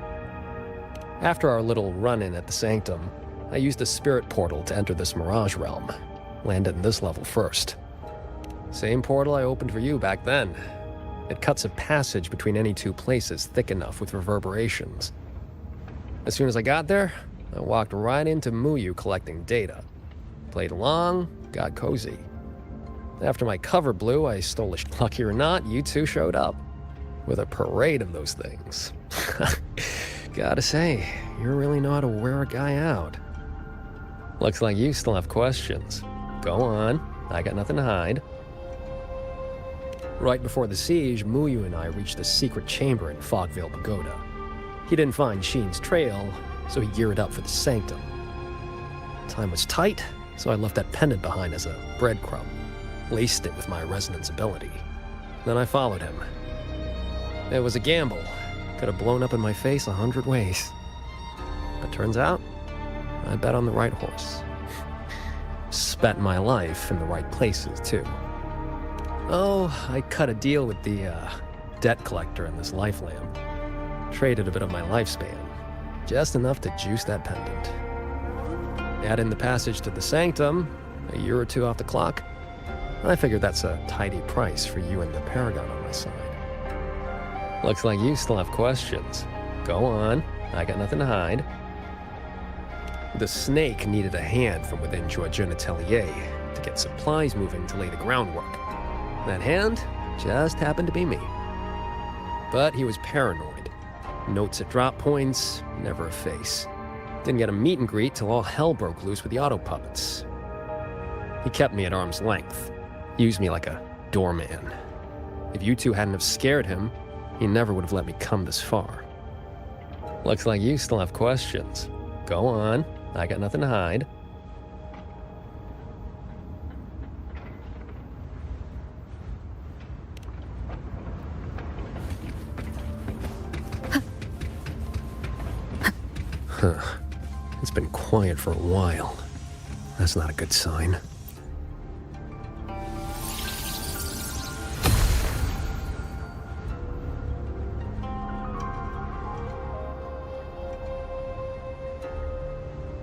After our little run-in at the Sanctum, I used a spirit portal to enter this Mirage realm. Landed in this level first. Same portal I opened for you back then. It cuts a passage between any two places thick enough with reverberations. As soon as I got there, I walked right into Muyu collecting data. Played along, got cozy. After my cover blew, I stole a lucky or not, you two showed up. With a parade of those things. Gotta say, you really know how to wear a guy out. Looks like you still have questions. Go on, I got nothing to hide. Right before the siege, Muyu and I reached the secret chamber in Fogvale Pagoda. He didn't find Sheen's trail, so he geared up for the Sanctum. Time was tight, so I left that pendant behind as a breadcrumb. Laced it with my resonance ability. Then I followed him. It was a gamble. Could have blown up in my face 100 ways. But turns out, I bet on the right horse. Spent my life in the right places, too. Oh, I cut a deal with the, debt collector in this life lamp. Traded a bit of my lifespan. Just enough to juice that pendant. Add in the passage to the Sanctum, a year or two off the clock. I figured that's a tidy price for you and the Paragon on my side. Looks like you still have questions. Go on, I got nothing to hide. The snake needed a hand from within Georgian Atelier to get supplies moving to lay the groundwork. That hand just happened to be me. But he was paranoid. Notes at drop points, never a face. Didn't get a meet and greet till all hell broke loose with the auto puppets. He kept me at arm's length. Used me like a doorman. If you two hadn't have scared him, he never would have let me come this far. Looks like you still have questions. Go on, I got nothing to hide. Huh. It's been quiet for a while. That's not a good sign.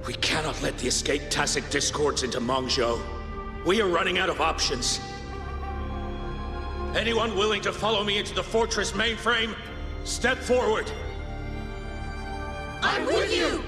We cannot let the escape Tacit discords into Mongzhou. We are running out of options. Anyone willing to follow me into the fortress mainframe, step forward. I'm with you!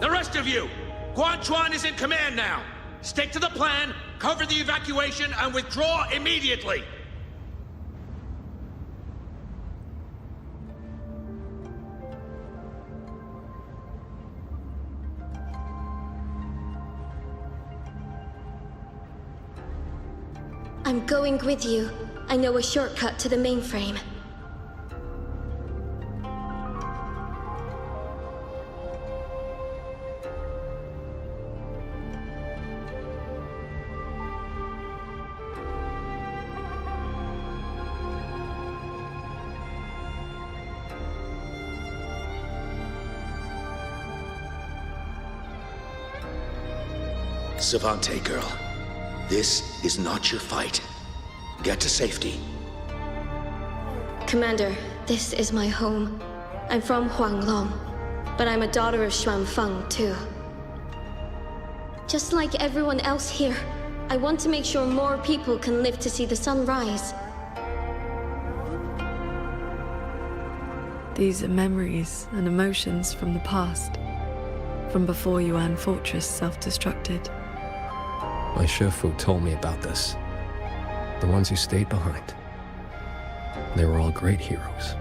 The rest of you, Guan Chuan is in command now. Stick to the plan, cover the evacuation, and withdraw immediately. I'm going with you. I know a shortcut to the mainframe. Savante girl, This is not your fight. Get to safety. Commander, this is my home. I'm from Huanglong, but I'm a daughter of Xuanfeng, too. Just like everyone else here, I want to make sure more people can live to see the sun rise. These are memories and emotions from the past, from before Yuan Fortress self-destructed. My Shifu told me about this. The ones who stayed behind. They were all great heroes.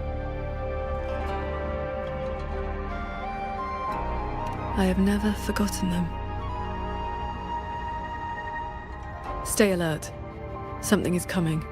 I have never forgotten them. Stay alert. Something is coming.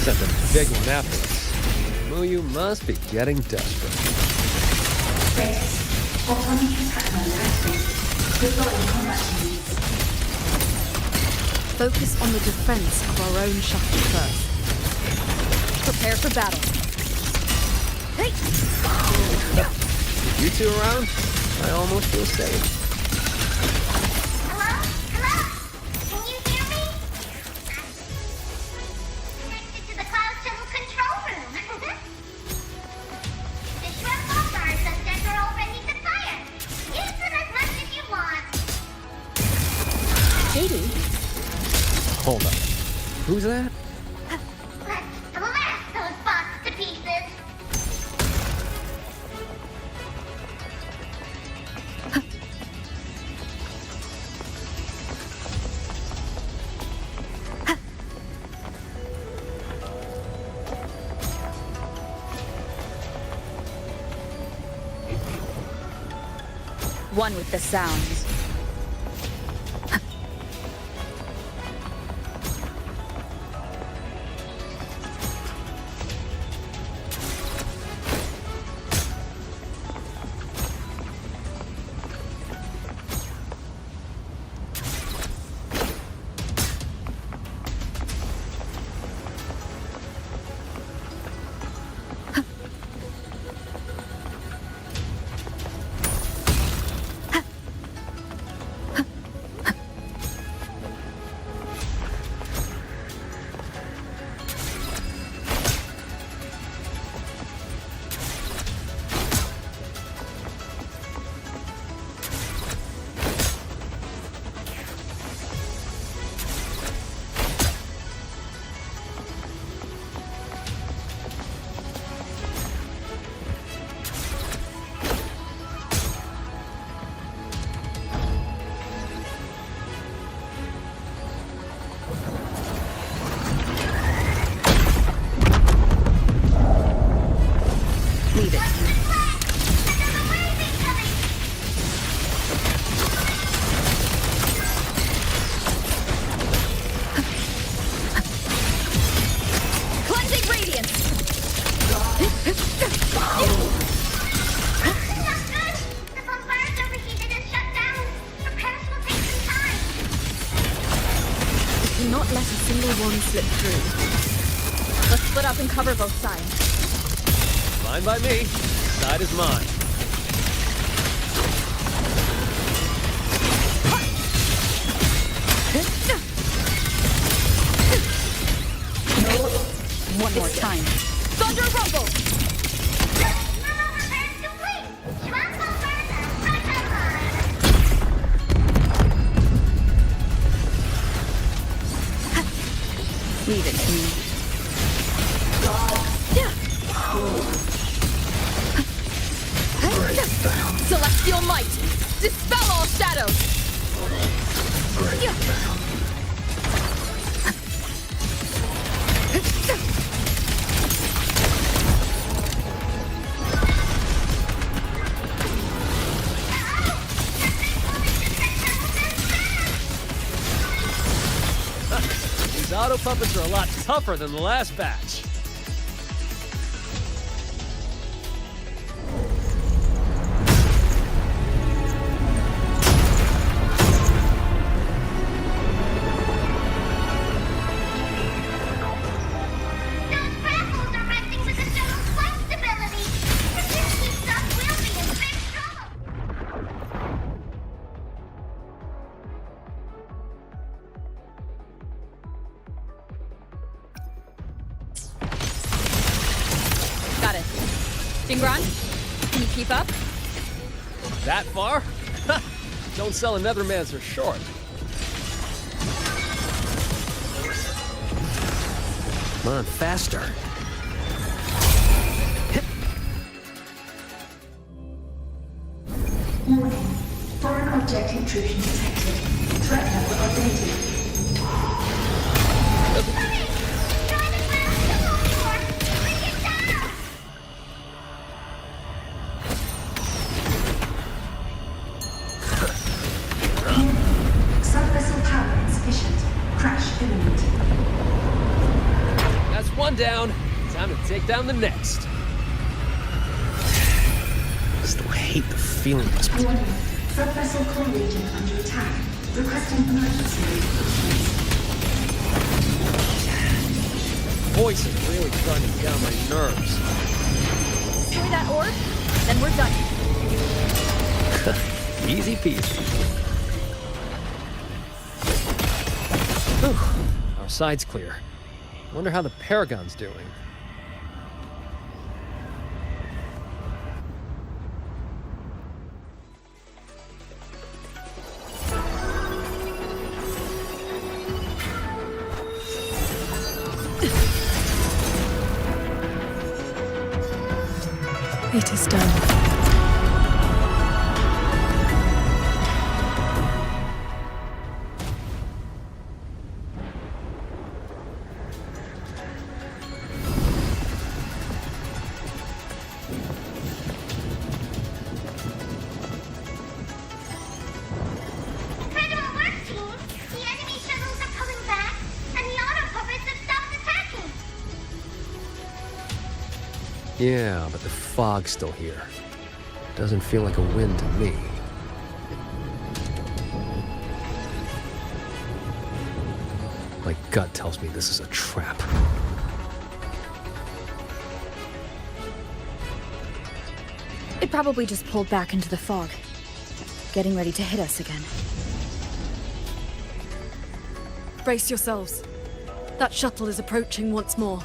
Sent a big one after us. Muyu must be getting desperate. Focus on the defense of our own shuttle first. Prepare for battle. Hey! With you two around, I almost feel safe. Hello? Hello? Can you hear me? Connected to the Cloud Shuttle control room. The shrimp bombers and deck are all ready to fire. Use them as much as you want. Katie? Hold up. Who's that? Let's blast those bots to pieces. One with the sounds. Not let a single one slip through. Let's split up and cover both sides. Fine by me. Side is mine. One more time. Thunder Rumble! Leave it to me. Celestial might! Dispel all shadows! These auto puppets are a lot tougher than the last batch. Jingran, can you keep up? That far? Don't sell a Nethermancer short. Come on, faster. Warning. Foreign object intrusion detected. Threat level updated. Sub-vessel power insufficient. Crash imminent. That's one down. Time to take down the next. Still hate the feeling of this. Warning. Sub-vessel core region under attack. Requesting emergency reinforcements. Voice is really starting to get on my nerves. Destroy that orb, then we're done. Easy peasy. Whew. Our side's clear. Wonder how the Paragon's doing. It is done. Incredible work, team! The enemy shuttles are coming back, and the auto puppets have stopped attacking! Yeah, but the fog's still here. Doesn't feel like a win to me. My gut tells me this is a trap. It probably just pulled back into the fog, getting ready to hit us again. Brace yourselves. That shuttle is approaching once more.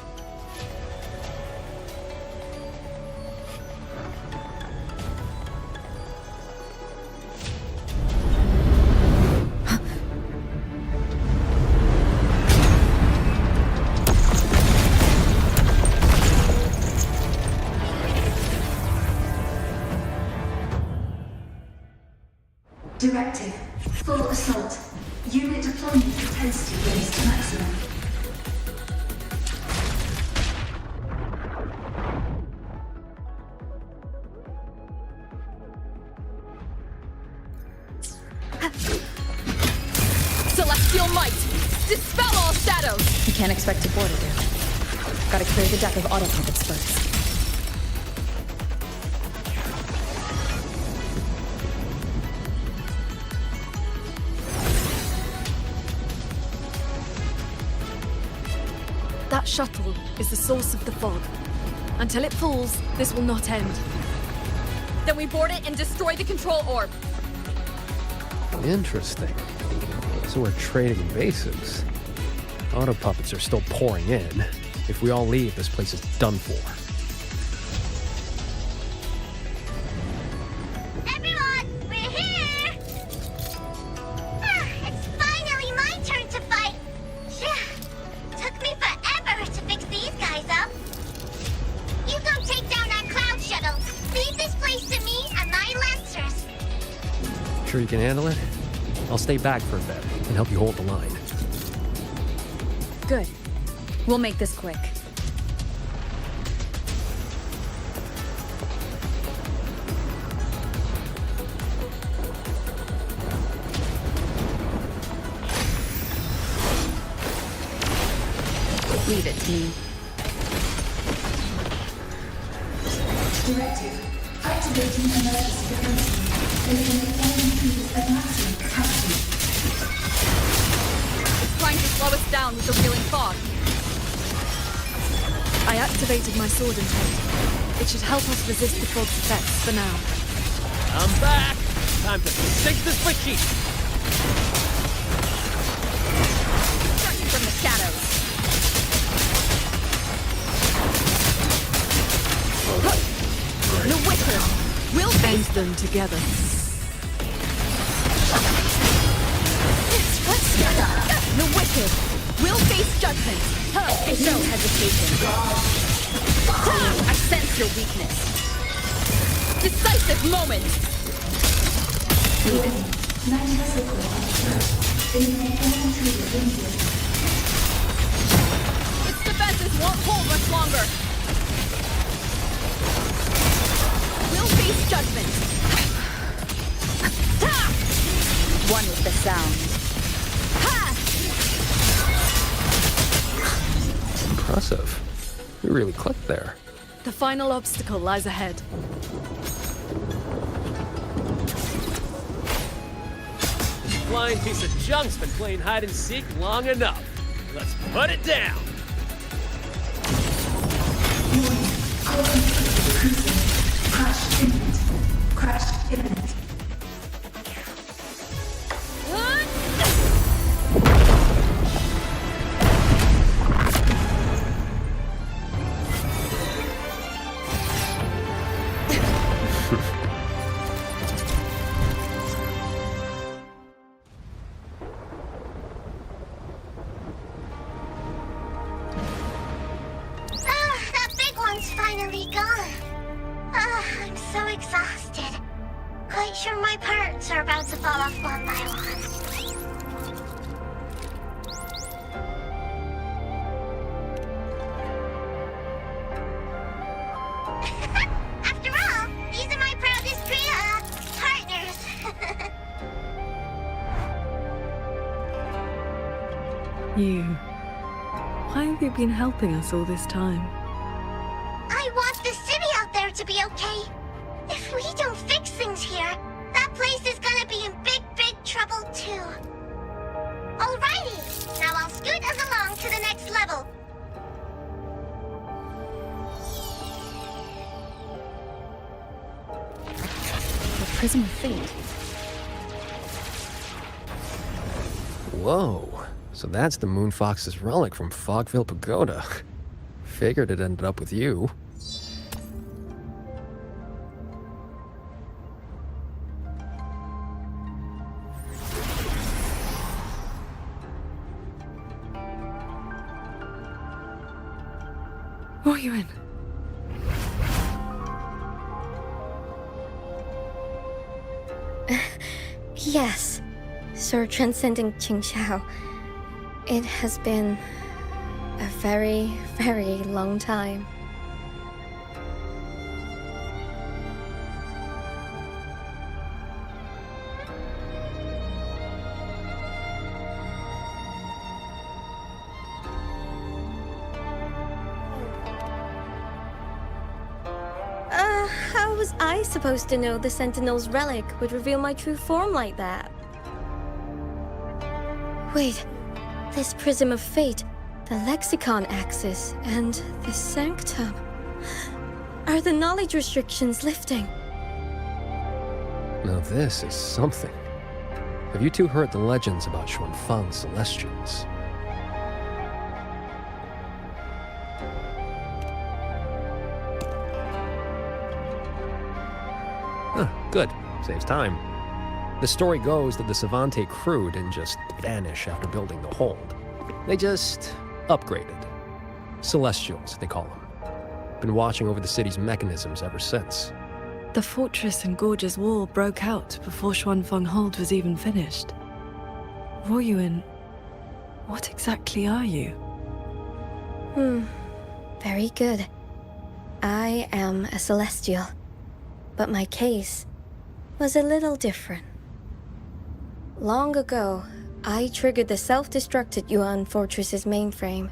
Directive. Full assault. Unit deployment intensity raised to maximum. Celestial might! Dispel all shadows! You can't expect to board it, dude. Gotta clear the deck of auto puppets first. That shuttle is the source of the fog. Until it falls, this will not end. Then we board it and destroy the control orb. Interesting. So we're trading bases. Auto puppets are still pouring in. If we all leave, this place is done for. Everyone, we're here! It's finally my turn to fight! Took me forever to fix these guys up. You go take down that cloud shuttle. Leave this place to me and my lancers. Sure you can handle it? I'll stay back for a bit and help you hold the line. Good. We'll make this quick. Leave it to me. Directive. Activating emergency defense. Eliminate enemy crews at maximum capacity. It's trying to slow us down with the wheeling fog. I activated my sword intent. It should help us resist the fog's effects for now. I'm back! Time to sink this machine! Starting from the shadows. wicked. We'll end them together. The wicked will face judgment. No hesitation. I sense your weakness. Decisive moment. Its defenses won't hold much longer. We'll face judgment. One with the sound. Impressive. You really clicked there. The final obstacle lies ahead. This blind piece of junk's been playing hide and seek long enough. Let's put it down. Crash imminent. Crash imminent. That big one's finally gone. I'm so exhausted. Quite sure my parts are about to fall off one by one. After all, these are my proudest partners. You. Why have you been helping us all this time? I want the city out there to be okay. If we don't fix things here, that place is gonna be in big, big trouble too. Alrighty, now I'll scoot us along to the next level. The Prism of Fate. Whoa. So that's the Moonfox's relic from Fogville Pagoda. Figured it ended up with you. What are you in? Yes, Sir Transcending Qingxiao. It has been a very, very long time. How was I supposed to know the Sentinel's relic would reveal my true form like that? Wait, this Prism of Fate, the Lexicon Axis, and the Sanctum. Are the knowledge restrictions lifting? Now this is something. Have you two heard the legends about Xuanfang's Celestials? Huh, good. Saves time. The story goes that the Savante crew didn't just vanish after building the hold. They just upgraded. Celestials, they call them. Been watching over the city's mechanisms ever since. The fortress and Gorge's War broke out before Xuanfang Hold was even finished. Ruoyuan, what exactly are you? Very good. I am a Celestial. But my case was a little different. Long ago, I triggered the self-destructed Yuan Fortress's mainframe.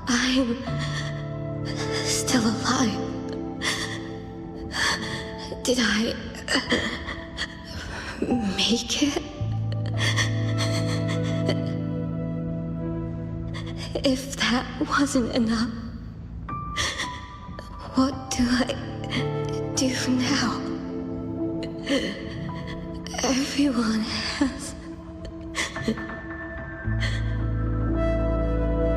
I'm still alive. Did I make it? If that wasn't enough, what do I do now? Everyone has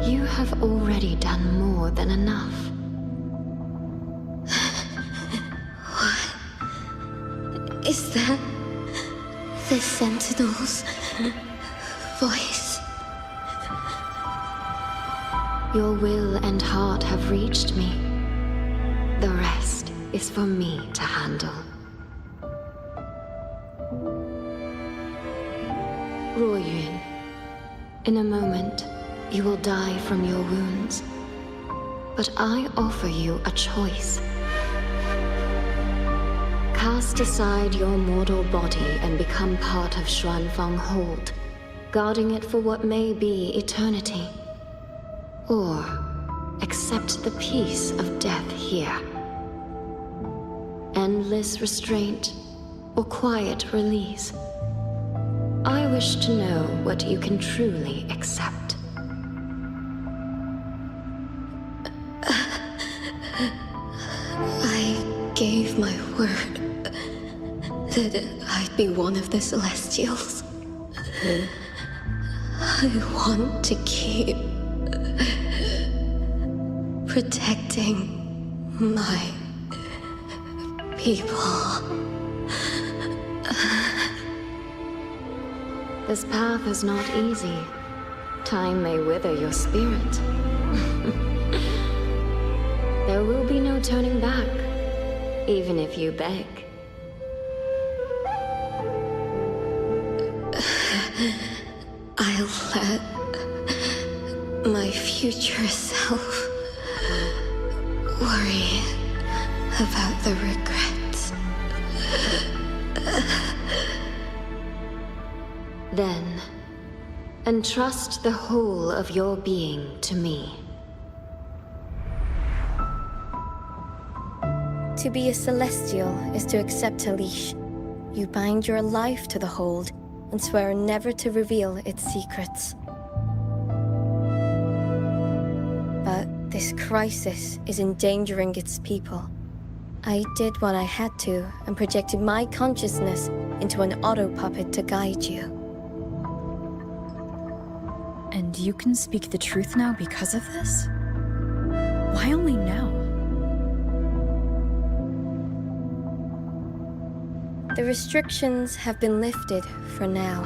You have already done more than enough. What is that? The Sentinel's voice. Your will and heart have reached me. The rest is for me to handle. Ruoyun, in a moment, you will die from your wounds. But I offer you a choice. Cast aside your mortal body and become part of Xuanfang Hold, guarding it for what may be eternity. Or accept the peace of death here. Endless restraint or quiet release. I wish to know what you can truly accept. I gave my word that I'd be one of the Celestials. I want to keep protecting my people. This path is not easy. Time may wither your spirit. There will be no turning back, even if you beg. I'll let my future self worry about the regrets. Then, entrust the whole of your being to me. To be a Celestial is to accept a leash. You bind your life to the hold and swear never to reveal its secrets. But this crisis is endangering its people. I did what I had to and projected my consciousness into an auto puppet to guide you. And you can speak the truth now because of this? Why only now? The restrictions have been lifted for now.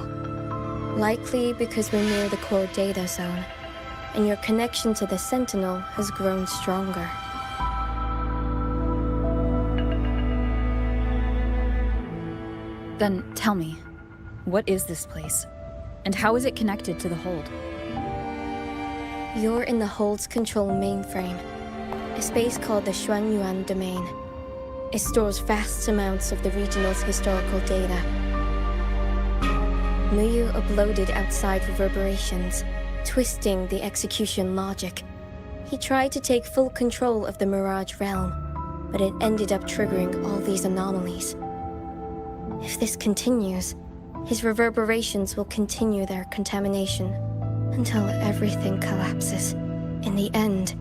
Likely because we're near the core data zone, and your connection to the Sentinel has grown stronger. Then tell me, what is this place? And how is it connected to the Hold? You're in the Hold's control mainframe, a space called the Xuanyuan Domain. It stores vast amounts of the regional's historical data. Muyu uploaded outside reverberations, twisting the execution logic. He tried to take full control of the Mirage realm, but it ended up triggering all these anomalies. If this continues, his reverberations will continue their contamination until everything collapses. In the end,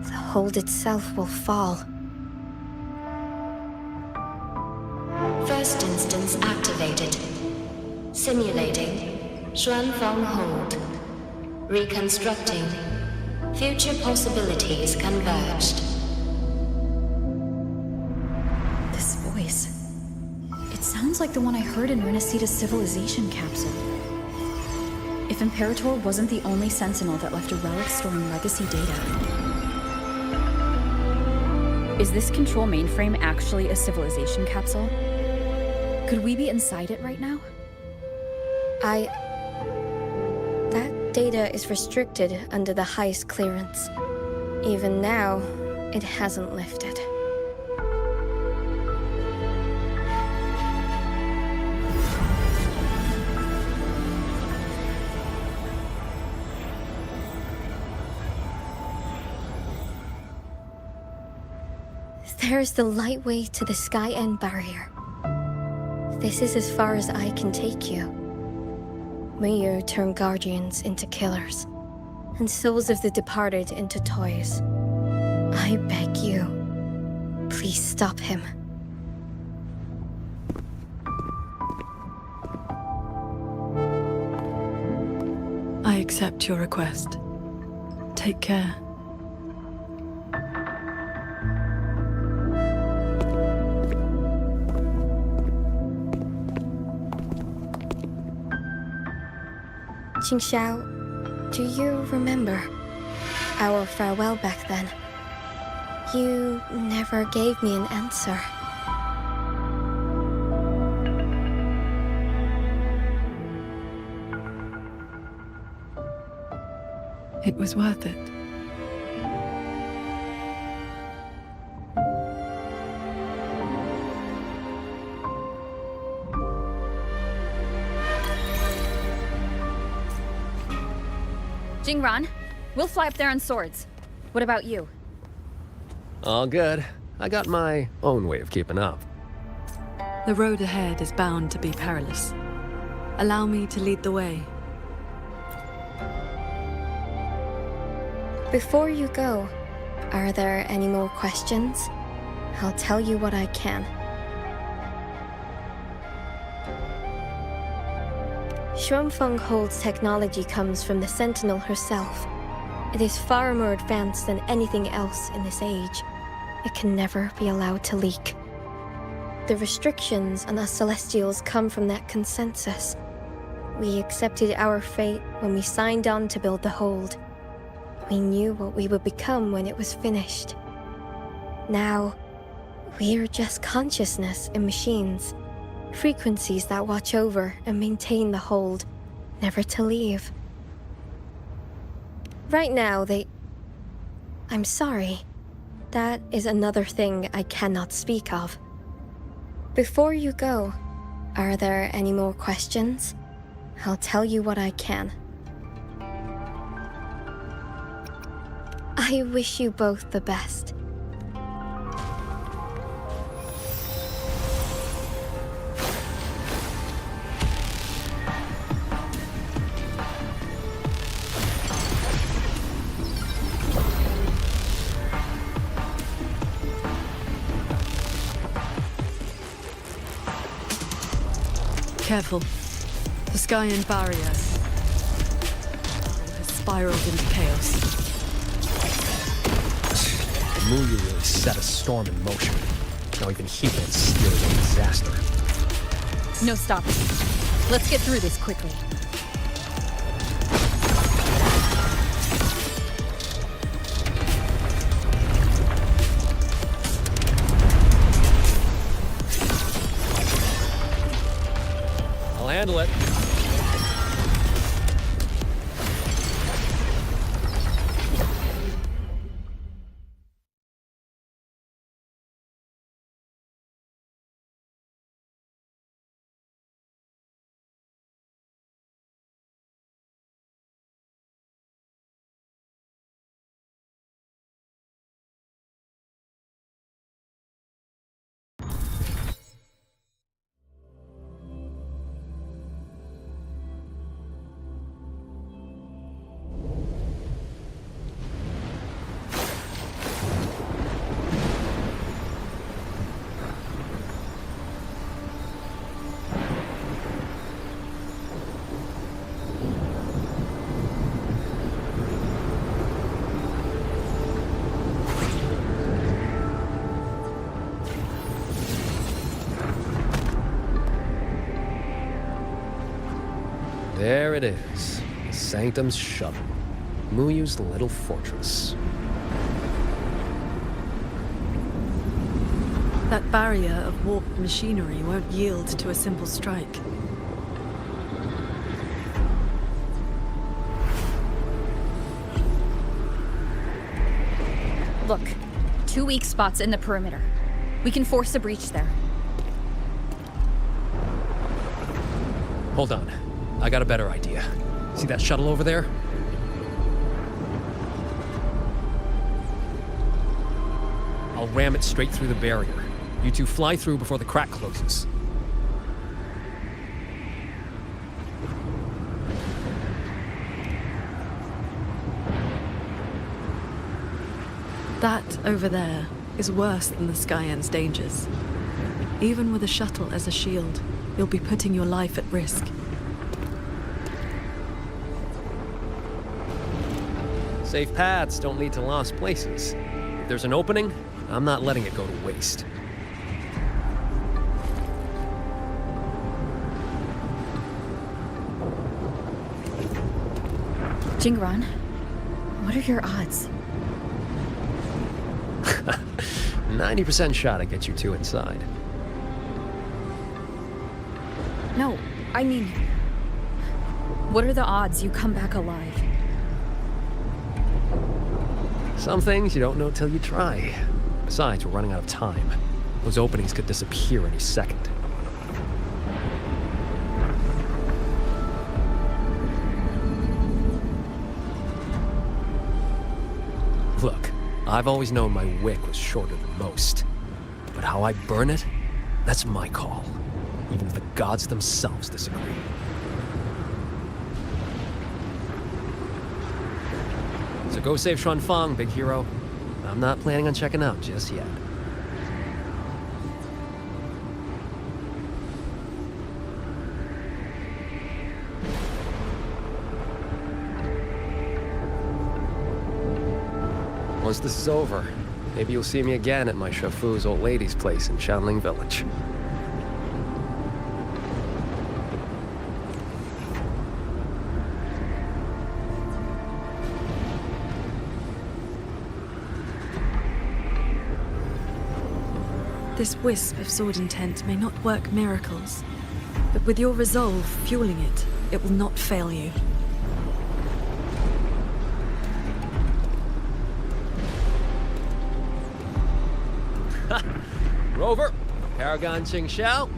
the Hold itself will fall. First instance activated. Simulating. Xuanfang Hold. Reconstructing. Future possibilities converged. This voice. It sounds like the one I heard in Renacita's civilization capsule. If Imperator wasn't the only Sentinel that left a relic storing legacy data. Is this control mainframe actually a civilization capsule? Could we be inside it right now? That data is restricted under the highest clearance. Even now, it hasn't lifted. There's the lightway to the Sky End barrier. This is as far as I can take you. Muyu turned guardians into killers, and souls of the departed into toys. I beg you, please stop him. I accept your request. Take care. Qingxiao, do you remember our farewell back then? You never gave me an answer. It was worth it. Jingran, we'll fly up there on swords. What about you? All good. I got my own way of keeping up. The road ahead is bound to be perilous. Allow me to lead the way. Before you go, are there any more questions? I'll tell you what I can. Xuanfeng Hold's technology comes from the Sentinel herself. It is far more advanced than anything else in this age. It can never be allowed to leak. The restrictions on us Celestials come from that consensus. We accepted our fate when we signed on to build the Hold. We knew what we would become when it was finished. Now, we are just consciousness in machines. Frequencies that watch over and maintain the Hold, never to leave. Right now, I'm sorry. That is another thing I cannot speak of. Before you go, are there any more questions? I'll tell you what I can. I wish you both the best. Careful. The Skyan barrier has spiraled into chaos. Muyu really set a storm in motion. Now even he can steer a disaster. No stopping. Let's get through this quickly. I'll handle it. There it is. Sanctum's shuttle. Muyu's little fortress. That barrier of warped machinery won't yield to a simple strike. Look, 2 weak spots in the perimeter. We can force a breach there. Hold on. I got a better idea. See that shuttle over there? I'll ram it straight through the barrier. You two fly through before the crack closes. That over there is worse than the Skyan's dangers. Even with a shuttle as a shield, you'll be putting your life at risk. Safe paths don't lead to lost places. If there's an opening, I'm not letting it go to waste. Jingran, what are your odds? 90% shot at get you two inside. No, I mean, what are the odds you come back alive? Some things you don't know till you try. Besides, we're running out of time. Those openings could disappear any second. Look, I've always known my wick was shorter than most. But how I burn it, that's my call. Even if the gods themselves disagree. So go save Xuanfang, big hero. I'm not planning on checking out just yet. Once this is over, maybe you'll see me again at my Shafu's old lady's place in Shanling Village. This wisp of sword intent may not work miracles, but with your resolve fueling it, it will not fail you. Rover, Paragon Ching Xiao,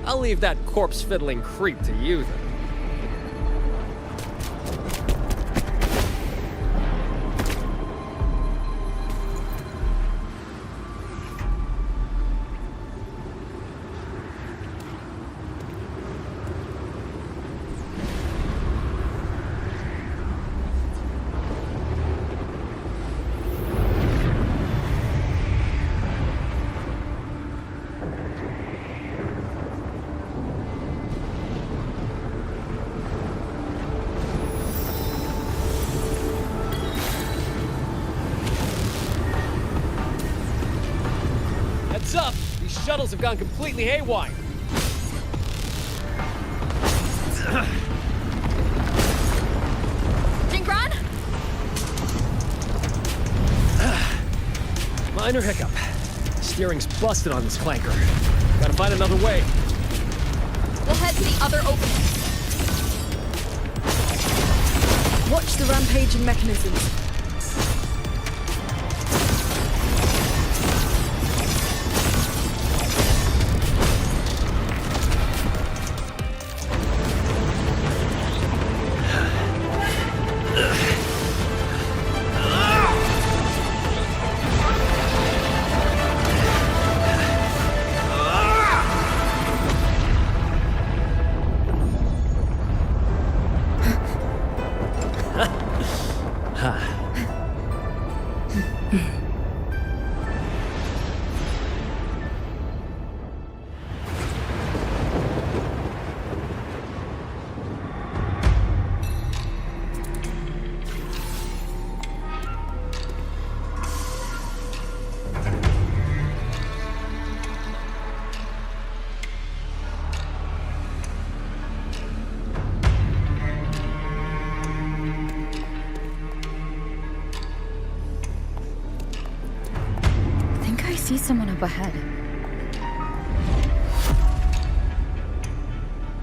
I'll leave that corpse-fiddling creep to you then. Heads up! These shuttles have gone completely haywire. Jingran? Minor hiccup. Steering's busted on this clanker. Gotta find another way. We'll head to the other opening. Watch the rampaging mechanisms. See someone up ahead.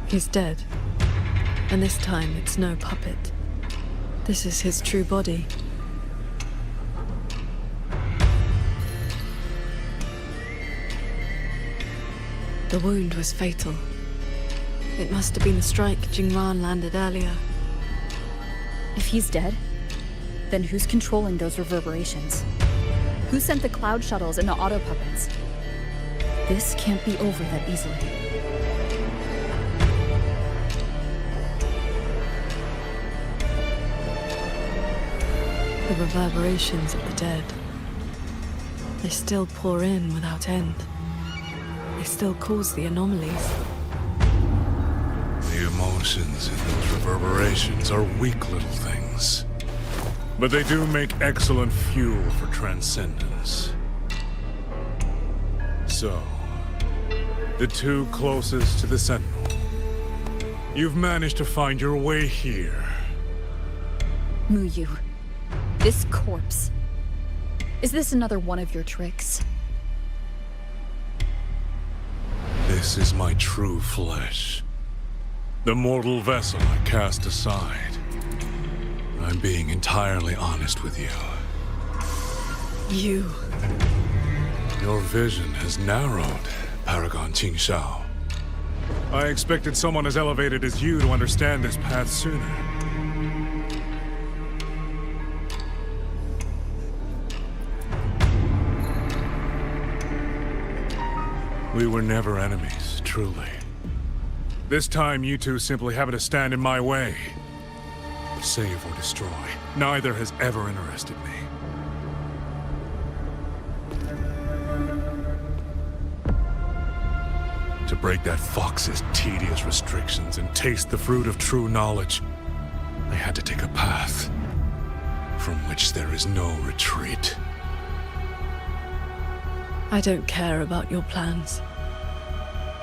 He's dead. And this time it's no puppet. This is his true body. The wound was fatal. It must have been the strike Jingran landed earlier. If he's dead, then who's controlling those reverberations? Who sent the cloud shuttles and the auto puppets? This can't be over that easily. The reverberations of the dead. They still pour in without end. They still cause the anomalies. The emotions in those reverberations are weak little things. But they do make excellent fuel for transcendence. So, the two closest to the Sentinel. You've managed to find your way here. Muyu, this corpse. Is this another one of your tricks? This is my true flesh. The mortal vessel I cast aside. I'm being entirely honest with you. You. Your vision has narrowed, Paragon Qingshao. I expected someone as elevated as you to understand this path sooner. We were never enemies, truly. This time, you two simply happen to stand in my way. Save or destroy. Neither has ever interested me. To break that fox's tedious restrictions and taste the fruit of true knowledge, I had to take a path from which there is no retreat. I don't care about your plans.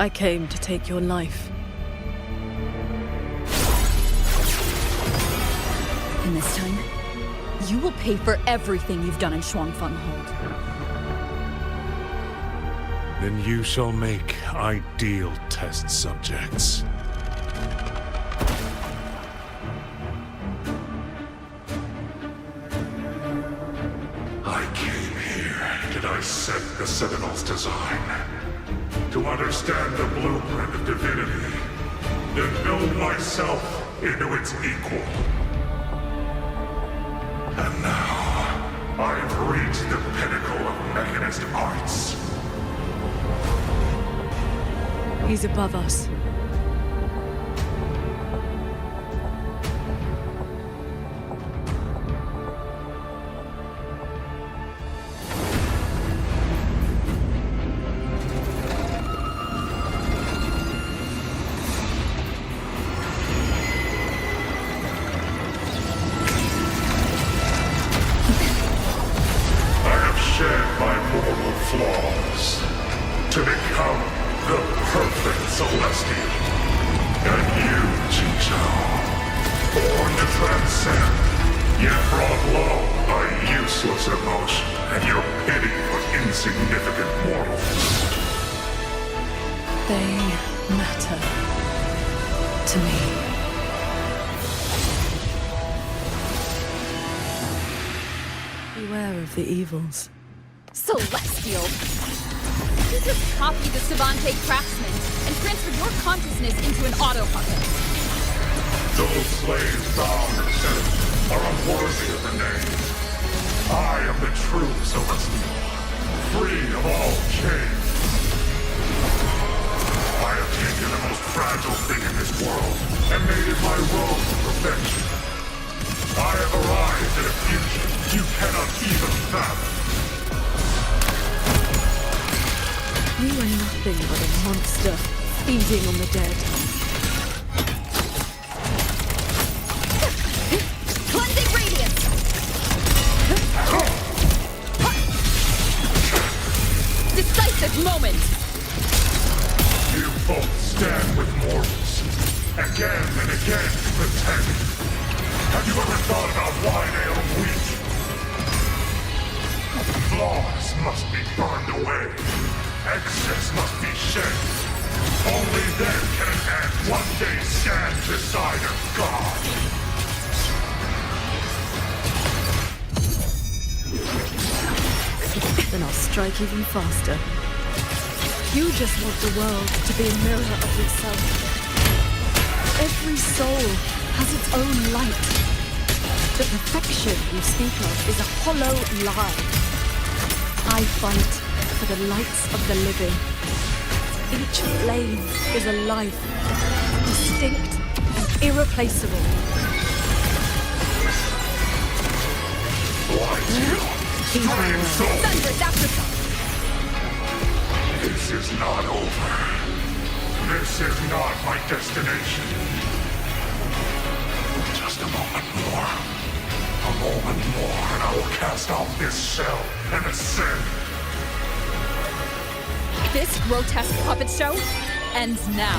I came to take your life. And this time, you will pay for everything you've done in Shuangfeng Hold. Then you shall make ideal test subjects. I came here to dissect the Sentinel's design. To understand the blueprint of divinity. Then build myself into its equal. And now, I've reached the pinnacle of mechanist arts. He's above us. To become the perfect Celestial. And you, Qingshao, born to transcend, yet brought low by useless emotion and your pity for insignificant mortals. They matter to me. Beware of the evils. Celestial! You just copied the Savante craftsman and transferred your consciousness into an auto-puppet. Those slaves bound and set are unworthy of the name. I am the true Celestial, free of all chains. I have taken the most fragile thing in this world and made it my road to perfection. I have arrived at a future you cannot even fathom. You are nothing but a monster, feeding on the dead. Cleansing radiance! Decisive moment! You both stand with mortals, again and again pretend. Have you ever thought about why they are weak? Flaws must be burned away. Excess must be shed. Only then can an ant one day stand beside a god. Then I'll strike even faster. You just want the world to be a mirror of yourself. Every soul has its own light. The perfection you speak of is a hollow lie. I fight for the lights of the living. Each flame is a life, distinct and irreplaceable. Thunder's aftershock! This is not over. This is not my destination. Just a moment more. A moment more, and I will cast off this shell and ascend. This grotesque puppet show ends now.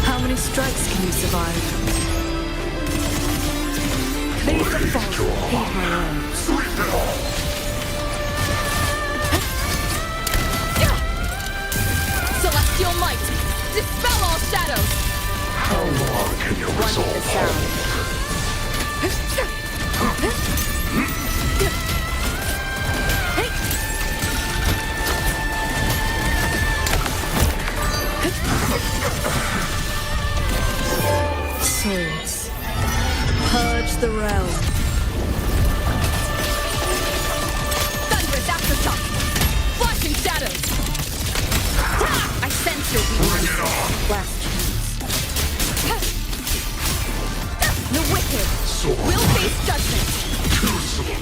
How many strikes can you survive? Cleave the fog, heed my words. Sweep it all! Celestial might! Dispel all shadows! How long can you resolve Swords. Purge the realm. Thunderous aftershock! Flashing shadows! I sense your weakness. Last chance. The wicked will face judgment. Too soon.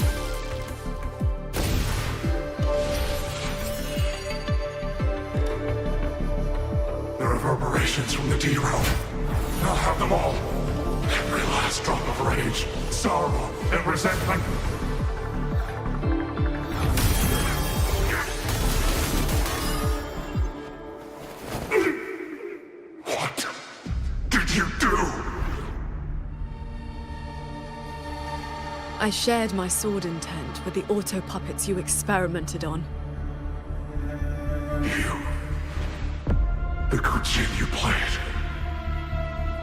The reverberations from the D-realm. I'll have them all. Every last drop of rage, sorrow, and resentment. What did you do? I shared my sword intent with the auto-puppets you experimented on. The good jig you played.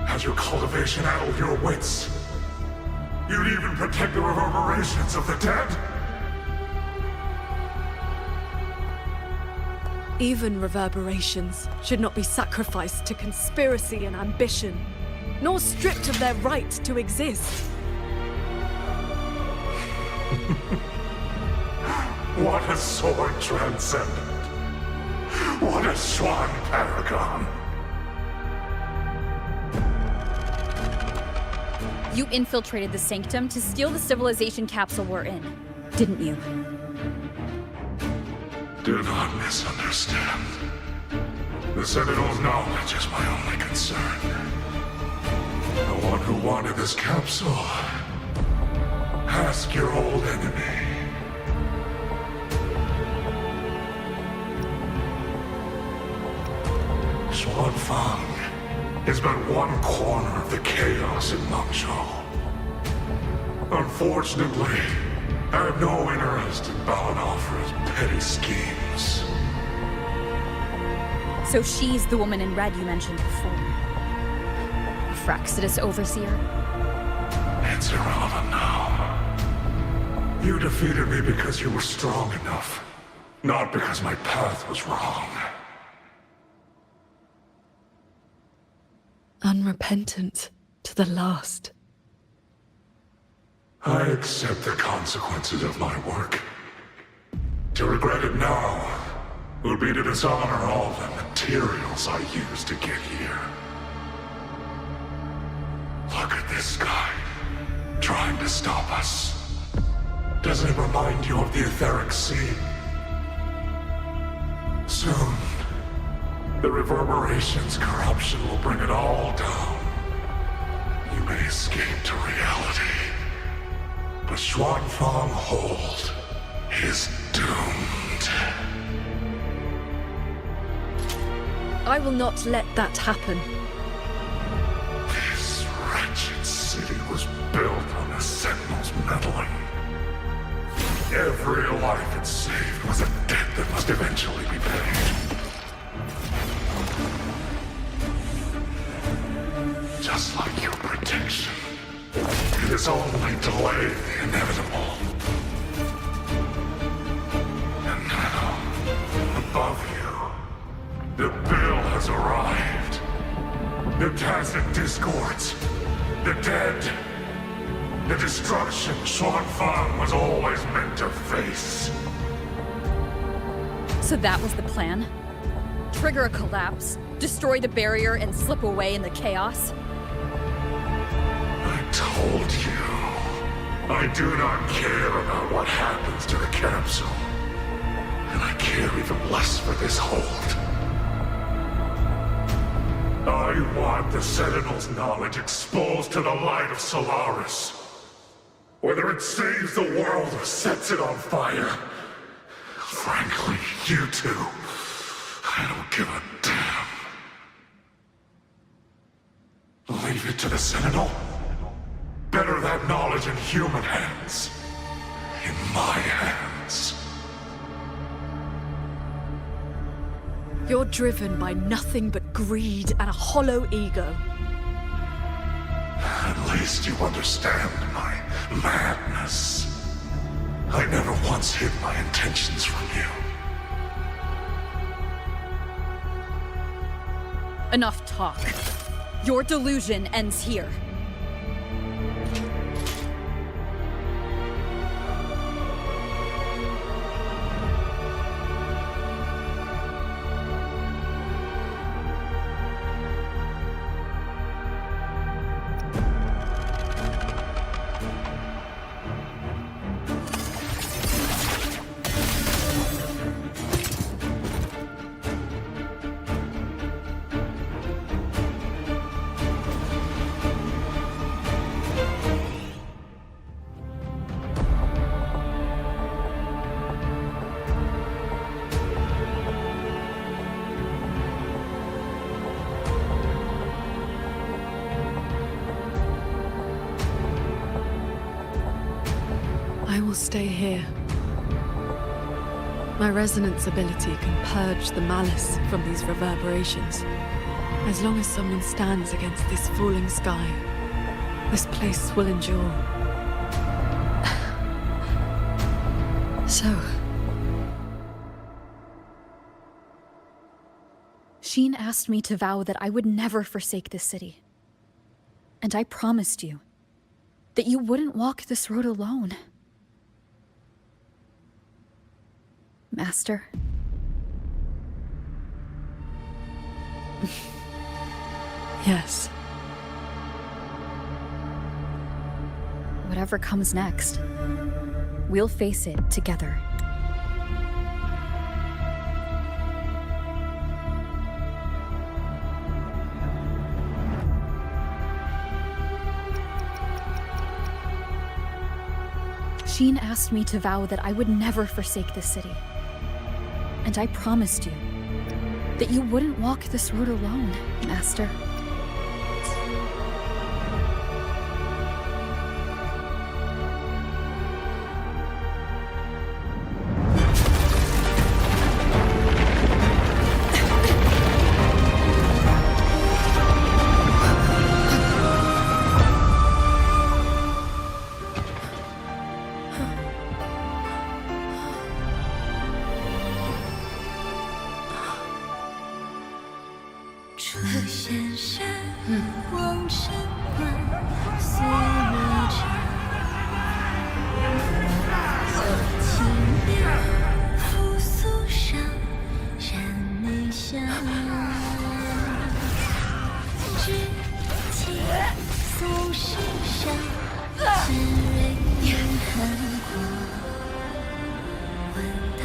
Has your cultivation addled your wits? You'd even protect the reverberations of the dead? Even reverberations should not be sacrificed to conspiracy and ambition, nor stripped of their right to exist. What a sword transcendent! What a swan paragon! You infiltrated the Sanctum to steal the civilization capsule we're in, didn't you? Do not misunderstand. The Citadel's knowledge is my only concern. The one who wanted this capsule. Ask your old enemy. Xuan Fang is but one corner of the chaos in Mengzhou. Unfortunately, I have no interest in Balanofra's petty schemes. So she's the woman in red you mentioned before. Fraxidus Overseer? It's irrelevant now. You defeated me because you were strong enough, not because my path was wrong. Unrepentant to the last. I accept the consequences of my work. To regret it now would be to dishonor all the materials I used to get here. Look at this guy, trying to stop us. Doesn't it remind you of the Etheric Sea? Soon, the reverberation's corruption will bring it all down. You may escape to reality, but Xuan Fang Hold is doomed. I will not let that happen. This wretched city was built on the Sentinel's meddling. Every life it saved was a debt that must eventually be paid. Just like your protection, it has only delayed the inevitable. And now, above you, the bill has arrived. The tacit discords, the dead, the destruction Xuan Fang was always meant to face. So that was the plan? Trigger a collapse, destroy the barrier, and slip away in the chaos? I told you. I do not care about what happens to the capsule. And I care even less for this hold. I you want the Sentinel's knowledge exposed to the light of Solaris. Whether it saves the world or sets it on fire. Frankly, you two, I don't give a damn. Leave it to the Sentinel? Better that knowledge in human hands. In my hands. You're driven by nothing but greed and a hollow ego. At least you understand my madness. I never once hid my intentions from you. Enough talk. Your delusion ends here. I will stay here. My resonance ability can purge the malice from these reverberations. As long as someone stands against this falling sky, this place will endure. So... Sheen asked me to vow that I would never forsake this city. And I promised you that you wouldn't walk this road alone. Master. Yes. Whatever comes next, we'll face it together. Sheen asked me to vow that I would never forsake this city. And I promised you that you wouldn't walk this road alone, Master.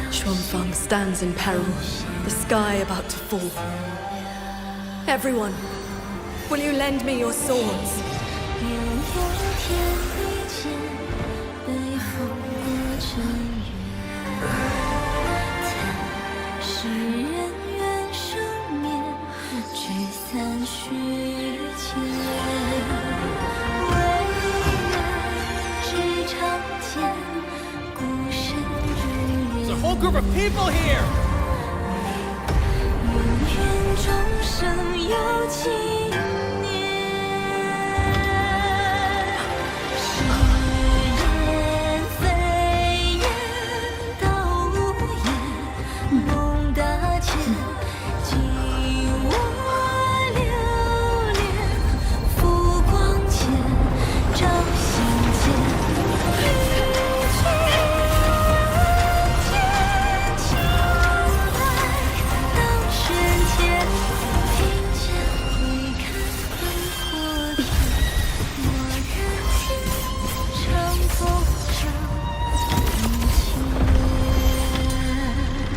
Xuanfang stands in peril, the sky about to fall. Everyone, will you lend me your swords? There's a whole group of people here!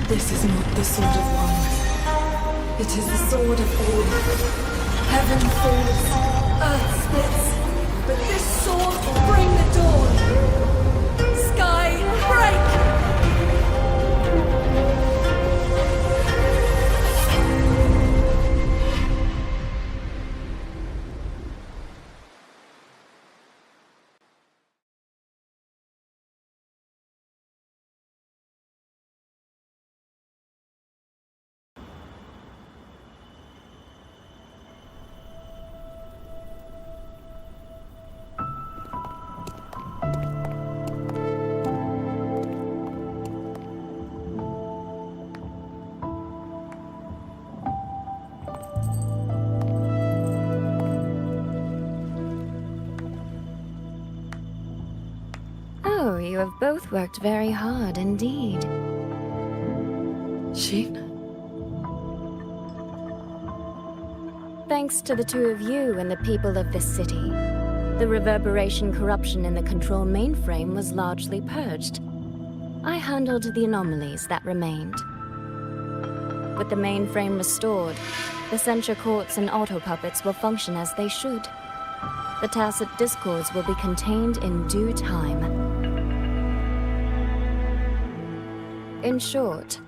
This is not the sword of one. It is the sword of all. Heaven falls, earth splits, but this sword will bring the dawn. Sky, break! Oh, you have both worked very hard indeed. Sheen? Thanks to the two of you and the people of this city, the reverberation corruption in the control mainframe was largely purged. I handled the anomalies that remained. With the mainframe restored, the censure courts and auto-puppets will function as they should. The tacit discords will be contained in due time. In short,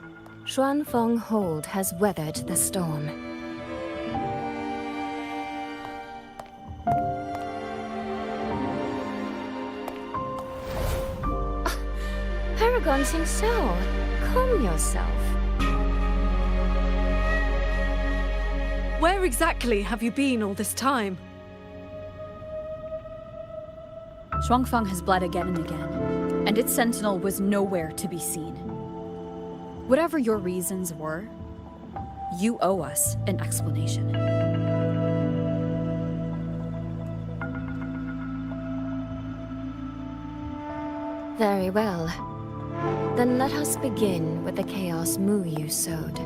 Xuanfeng Hold has weathered the storm. Paragon Xingsao, calm yourself. Where exactly have you been all this time? Xuanfeng has bled again and again, and its sentinel was nowhere to be seen. Whatever your reasons were, you owe us an explanation. Very well. Then let us begin with the chaos Muyu sowed.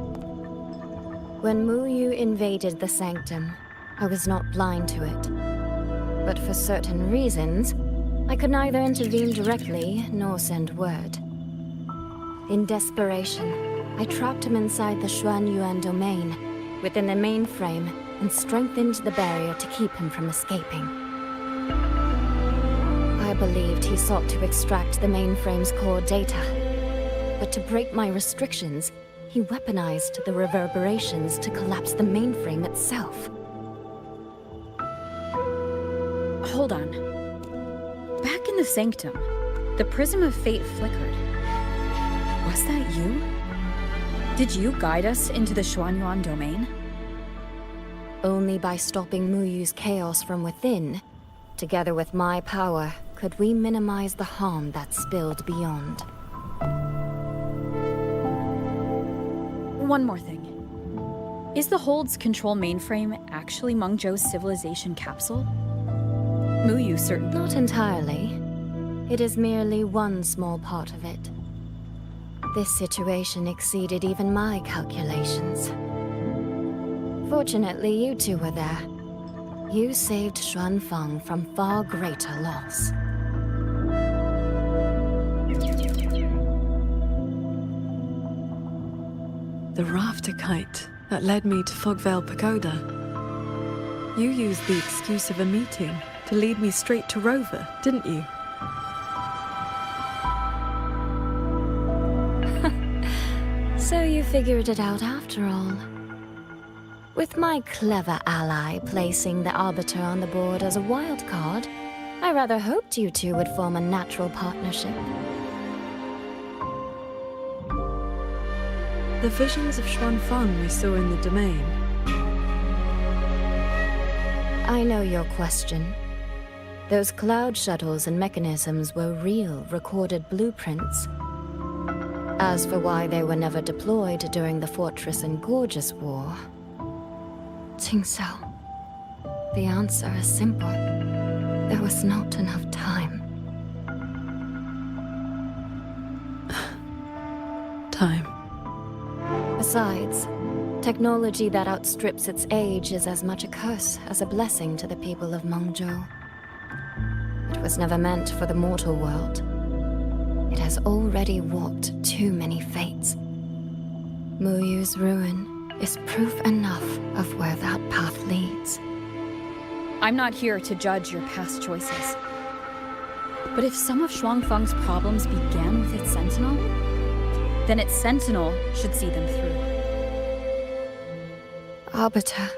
When Muyu invaded the sanctum, I was not blind to it. But for certain reasons, I could neither intervene directly nor send word. In desperation, I trapped him inside the Xuanyuan domain, within the mainframe, and strengthened the barrier to keep him from escaping. I believed he sought to extract the mainframe's core data. But to break my restrictions, he weaponized the reverberations to collapse the mainframe itself. Hold on. Back in the sanctum, the prism of fate flickered. Was that you? Did you guide us into the Xuanyuan domain? Only by stopping Muyu's chaos from within, together with my power, could we minimize the harm that spilled beyond. One more thing. Is the Hold's control mainframe actually Mengzhou's civilization capsule? Muyu certainly... Not entirely. It is merely one small part of it. This situation exceeded even my calculations. Fortunately, you two were there. You saved Xuanfeng from far greater loss. The rafter kite that led me to Fogvale Pagoda. You used the excuse of a meeting to lead me straight to Rover, didn't you? So you figured it out after all. With my clever ally placing the Arbiter on the board as a wild card, I rather hoped you two would form a natural partnership. The visions of Xuanfeng we saw in the domain. I know your question. Those cloud shuttles and mechanisms were real, recorded blueprints. As for why they were never deployed during the Fortress and Gorgeous War... Tingxiao, the answer is simple. There was not enough time. Time. Besides, technology that outstrips its age is as much a curse as a blessing to the people of Mengzhou. It was never meant for the mortal world. It has already walked too many fates. Muyu's ruin, is proof enough of where that path leads. I'm not here to judge your past choices. But if some of Shuangfang's problems began with its sentinel, then its sentinel should see them through. Arbiter,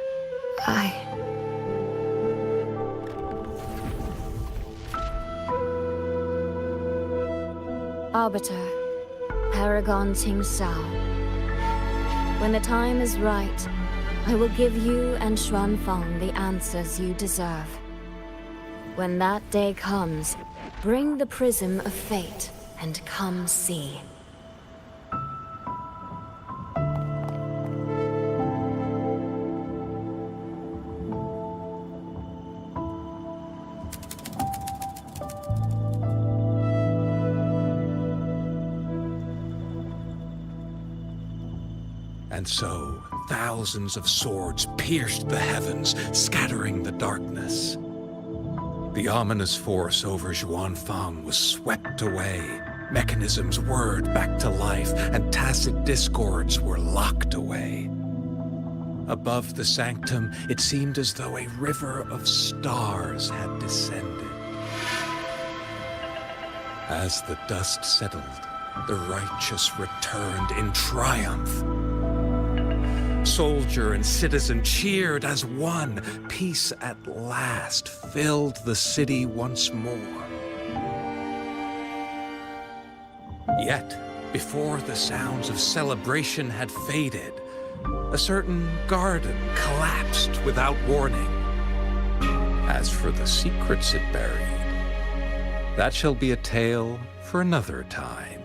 Arbiter, Paragon Ting Sao. When the time is right, I will give you and Xuanfang the answers you deserve. When that day comes, bring the prism of fate and come see. And so, thousands of swords pierced the heavens, scattering the darkness. The ominous force over Xuanfang was swept away. Mechanisms whirred back to life, and tacit discords were locked away. Above the sanctum, it seemed as though a river of stars had descended. As the dust settled, the righteous returned in triumph. Soldier and citizen cheered as one. Peace at last filled the city once more. Yet, before the sounds of celebration had faded, a certain garden collapsed without warning. As for the secrets it buried, that shall be a tale for another time.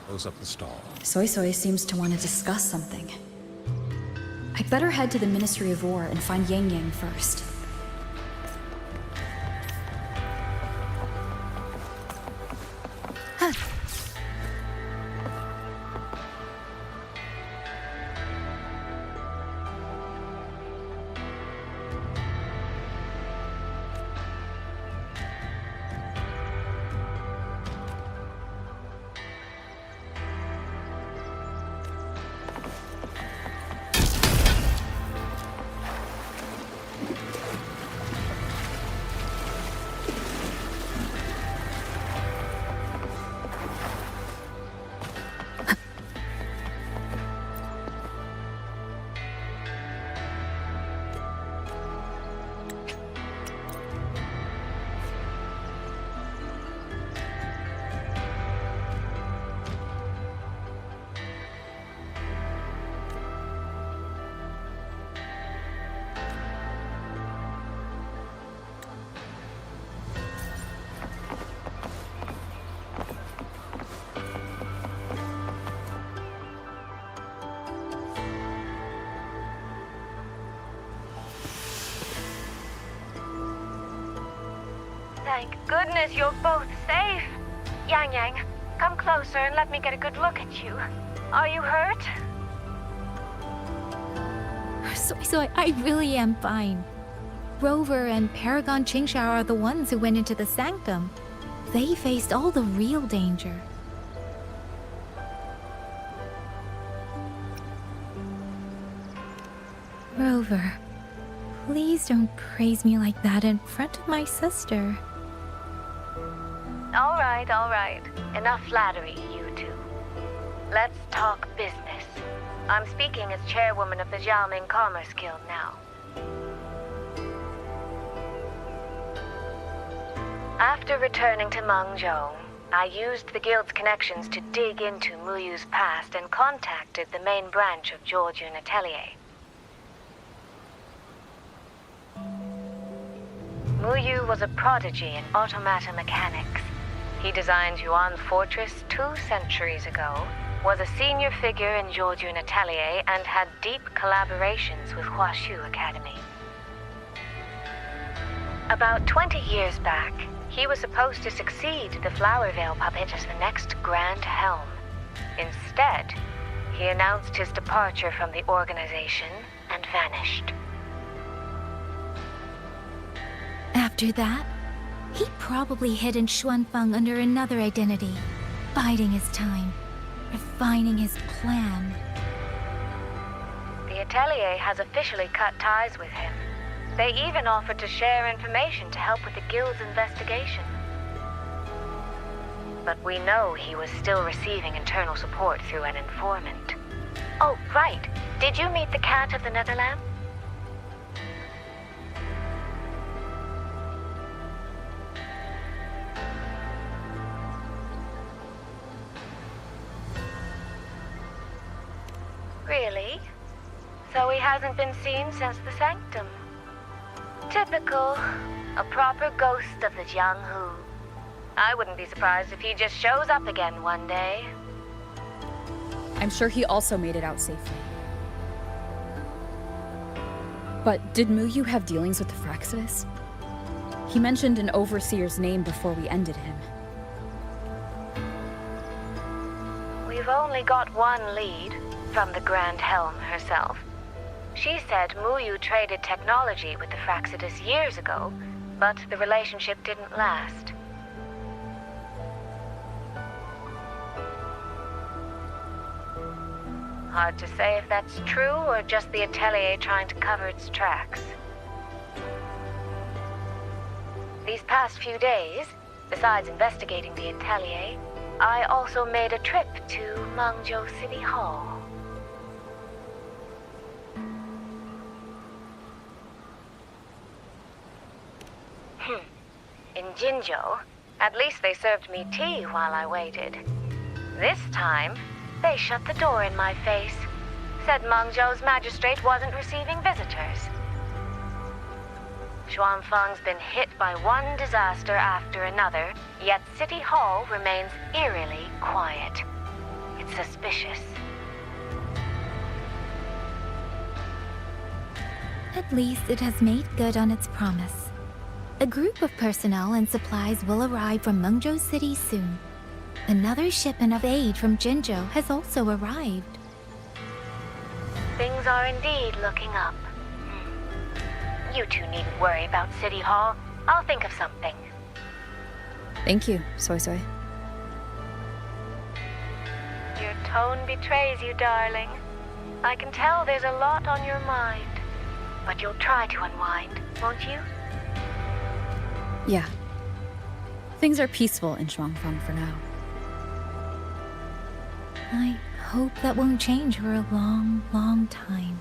Close up the stall. Soy Soy seems to want to discuss something. I'd better head to the Ministry of War and find Yang Yang first. Thank goodness you're both safe. Yang Yang, come closer and let me get a good look at you. Are you hurt? Soy Soy, I really am fine. Rover and Paragon Qingshao are the ones who went into the sanctum. They faced all the real danger. Rover, please don't praise me like that in front of my sister. All right. Enough flattery, you two. Let's talk business. I'm speaking as chairwoman of the Xiaoming Commerce Guild now. After returning to Mengzhou, I used the guild's connections to dig into Muyu's past and contacted the main branch of Georgian Atelier. Muyu was a prodigy in automata mechanics. He designed Yuan Fortress 2 centuries ago was a senior figure in Georgian Atelier and had deep collaborations with Huashu Academy. About 20 years back, he was supposed to succeed the Flower Veil puppet as the next Grand Helm. Instead, he announced his departure from the organization and vanished. After that, he probably hid in Xuanfang under another identity, biding his time, refining his plan. The Atelier has officially cut ties with him. They even offered to share information to help with the Guild's investigation. But we know he was still receiving internal support through an informant. Oh, right. Did you meet the cat of the Netherland? Really? So he hasn't been seen since the Sanctum. Typical. A proper ghost of the Jianghu. I wouldn't be surprised if he just shows up again one day. I'm sure he also made it out safely. But did Muyu have dealings with the Fraxidus? He mentioned an overseer's name before we ended him. We've only got one lead, from the Grand Helm herself. She said Muyu traded technology with the Fraxidus years ago, but the relationship didn't last. Hard to say if that's true or just the Atelier trying to cover its tracks. These past few days, besides investigating the Atelier, I also made a trip to Mangzhou City Hall. In Jinzhou, at least they served me tea while I waited. This time, they shut the door in my face. Said Mangzhou's magistrate wasn't receiving visitors. Xuanfang's been hit by one disaster after another, yet City Hall remains eerily quiet. It's suspicious. At least it has made good on its promise. A group of personnel and supplies will arrive from Mengzhou City soon. Another shipment of aid from Jinzhou has also arrived. Things are indeed looking up. You two needn't worry about City Hall. I'll think of something. Thank you, Soy Soy. Your tone betrays you, darling. I can tell there's a lot on your mind. But you'll try to unwind, won't you? Yeah. Things are peaceful in Xuanfang for now. I hope that won't change for a long, long time.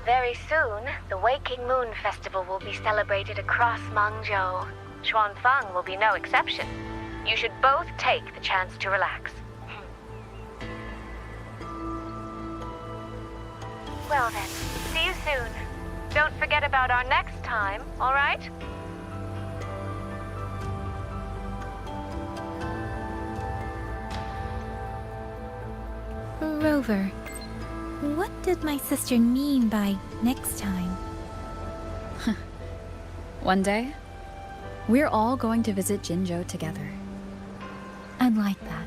Very soon, the Waking Moon Festival will be celebrated across Mangzhou. Xuanfang will be no exception. You should both take the chance to relax. Well then, see you soon. Don't forget about our next time, all right? Rover, what did my sister mean by next time? One day, we're all going to visit Jinzhou together. I'd like that.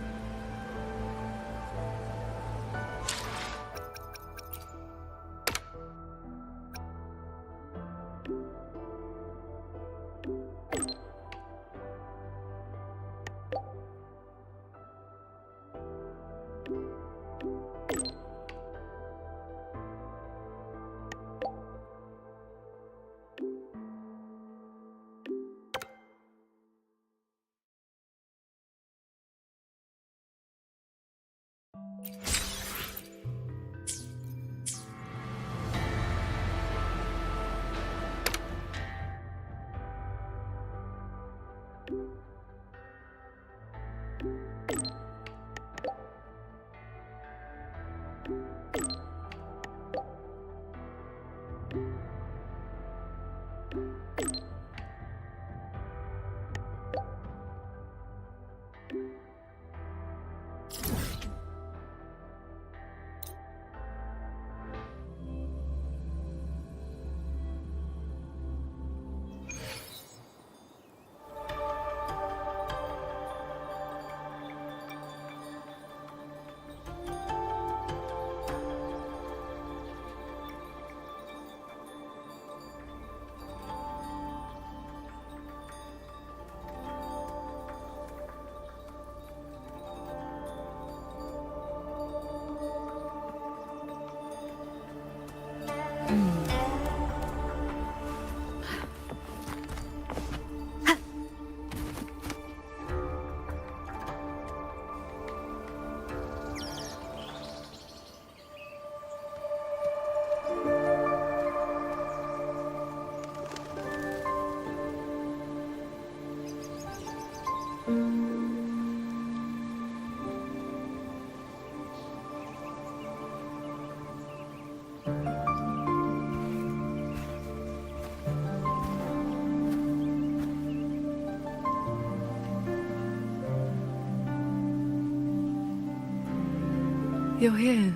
You're here.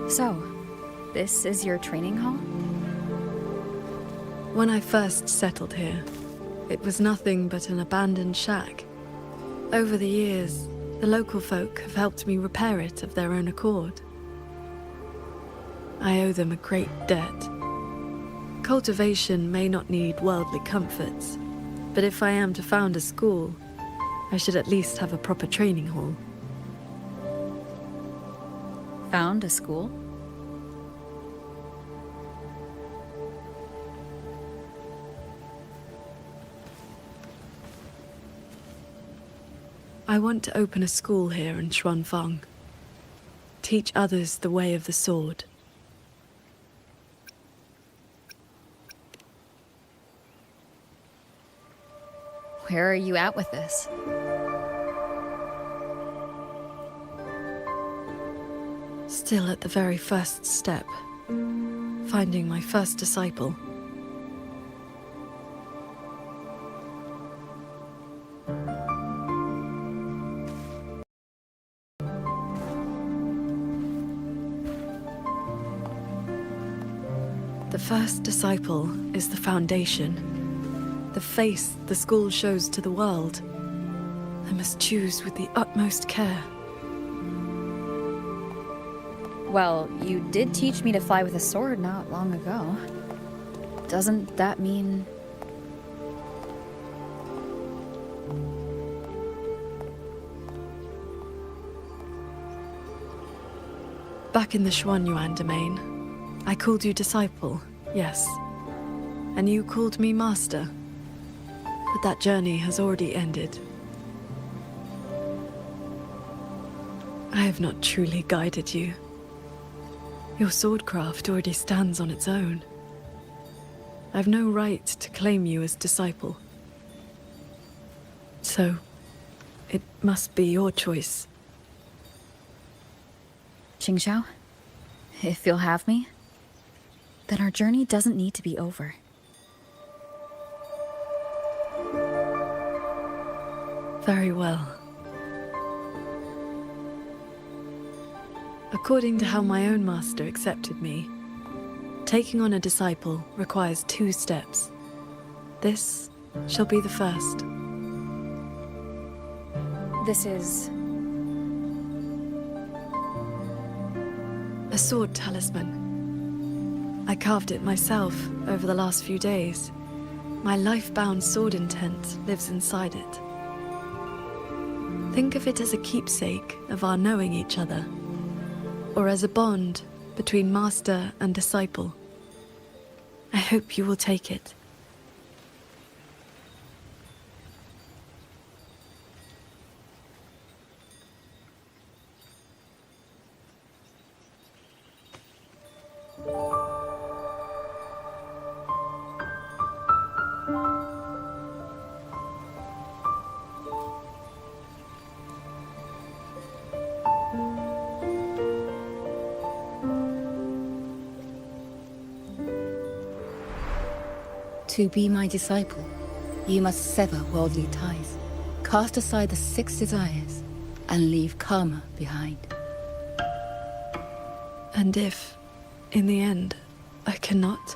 So, this is your training hall? When I first settled here, it was nothing but an abandoned shack. Over the years, the local folk have helped me repair it of their own accord. I owe them a great debt. Cultivation may not need worldly comforts, but if I am to found a school, I should at least have a proper training hall. Found a school? I want to open a school here in Xuanfang. Teach others the way of the sword. Where are you at with this? Still at the very first step. Finding my first disciple. The first disciple is the foundation, the face the school shows to the world. I must choose with the utmost care. Well, you did teach me to fly with a sword not long ago. Doesn't that mean... Back in the Xuanyuan domain, I called you disciple, yes. And you called me master. But that journey has already ended. I have not truly guided you. Your swordcraft already stands on its own. I've no right to claim you as disciple. So, it must be your choice. Qingxiao, if you'll have me, then our journey doesn't need to be over. Very well. According to how my own master accepted me, taking on a disciple requires 2 steps. This shall be the first. This is... a sword talisman. I carved it myself over the last few days. My life-bound sword intent lives inside it. Think of it as a keepsake of our knowing each other, or as a bond between master and disciple. I hope you will take it. To be my disciple, you must sever worldly ties, cast aside the 6 desires, and leave karma behind. And if, in the end, I cannot?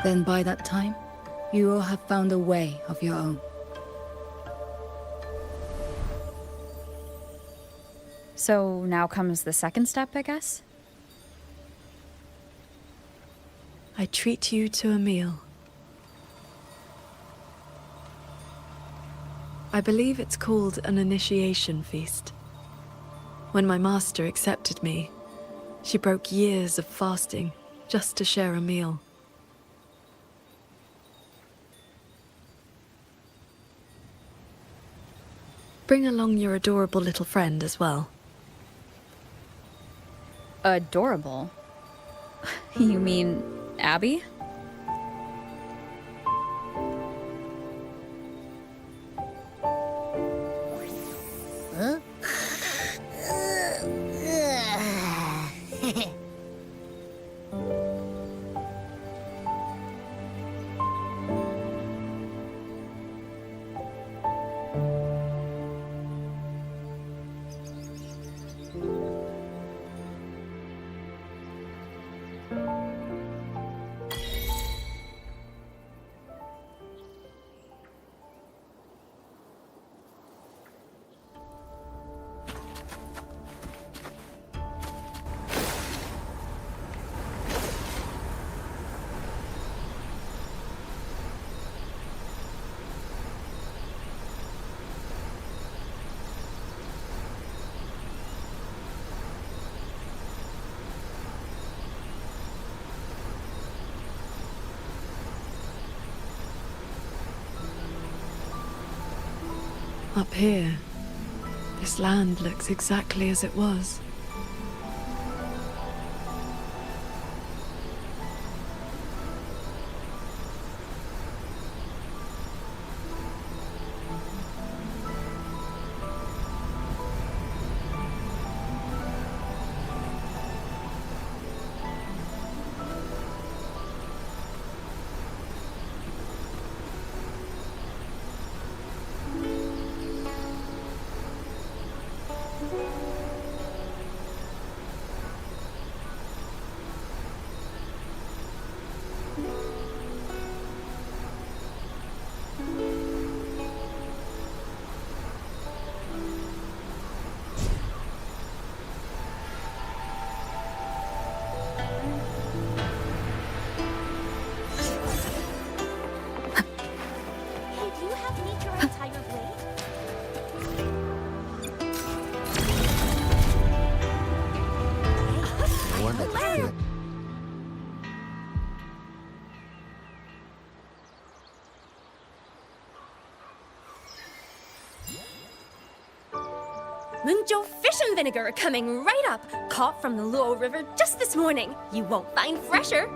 Then by that time, you will have found a way of your own. So now comes the second step, I guess? I treat you to a meal. I believe it's called an initiation feast. When my master accepted me, she broke years of fasting just to share a meal. Bring along your adorable little friend as well. Adorable? You mean Abby? Huh? Up here, this land looks exactly as it was. Mungjo fish and vinegar coming right up. Caught from the Luo River just this morning. You won't find fresher.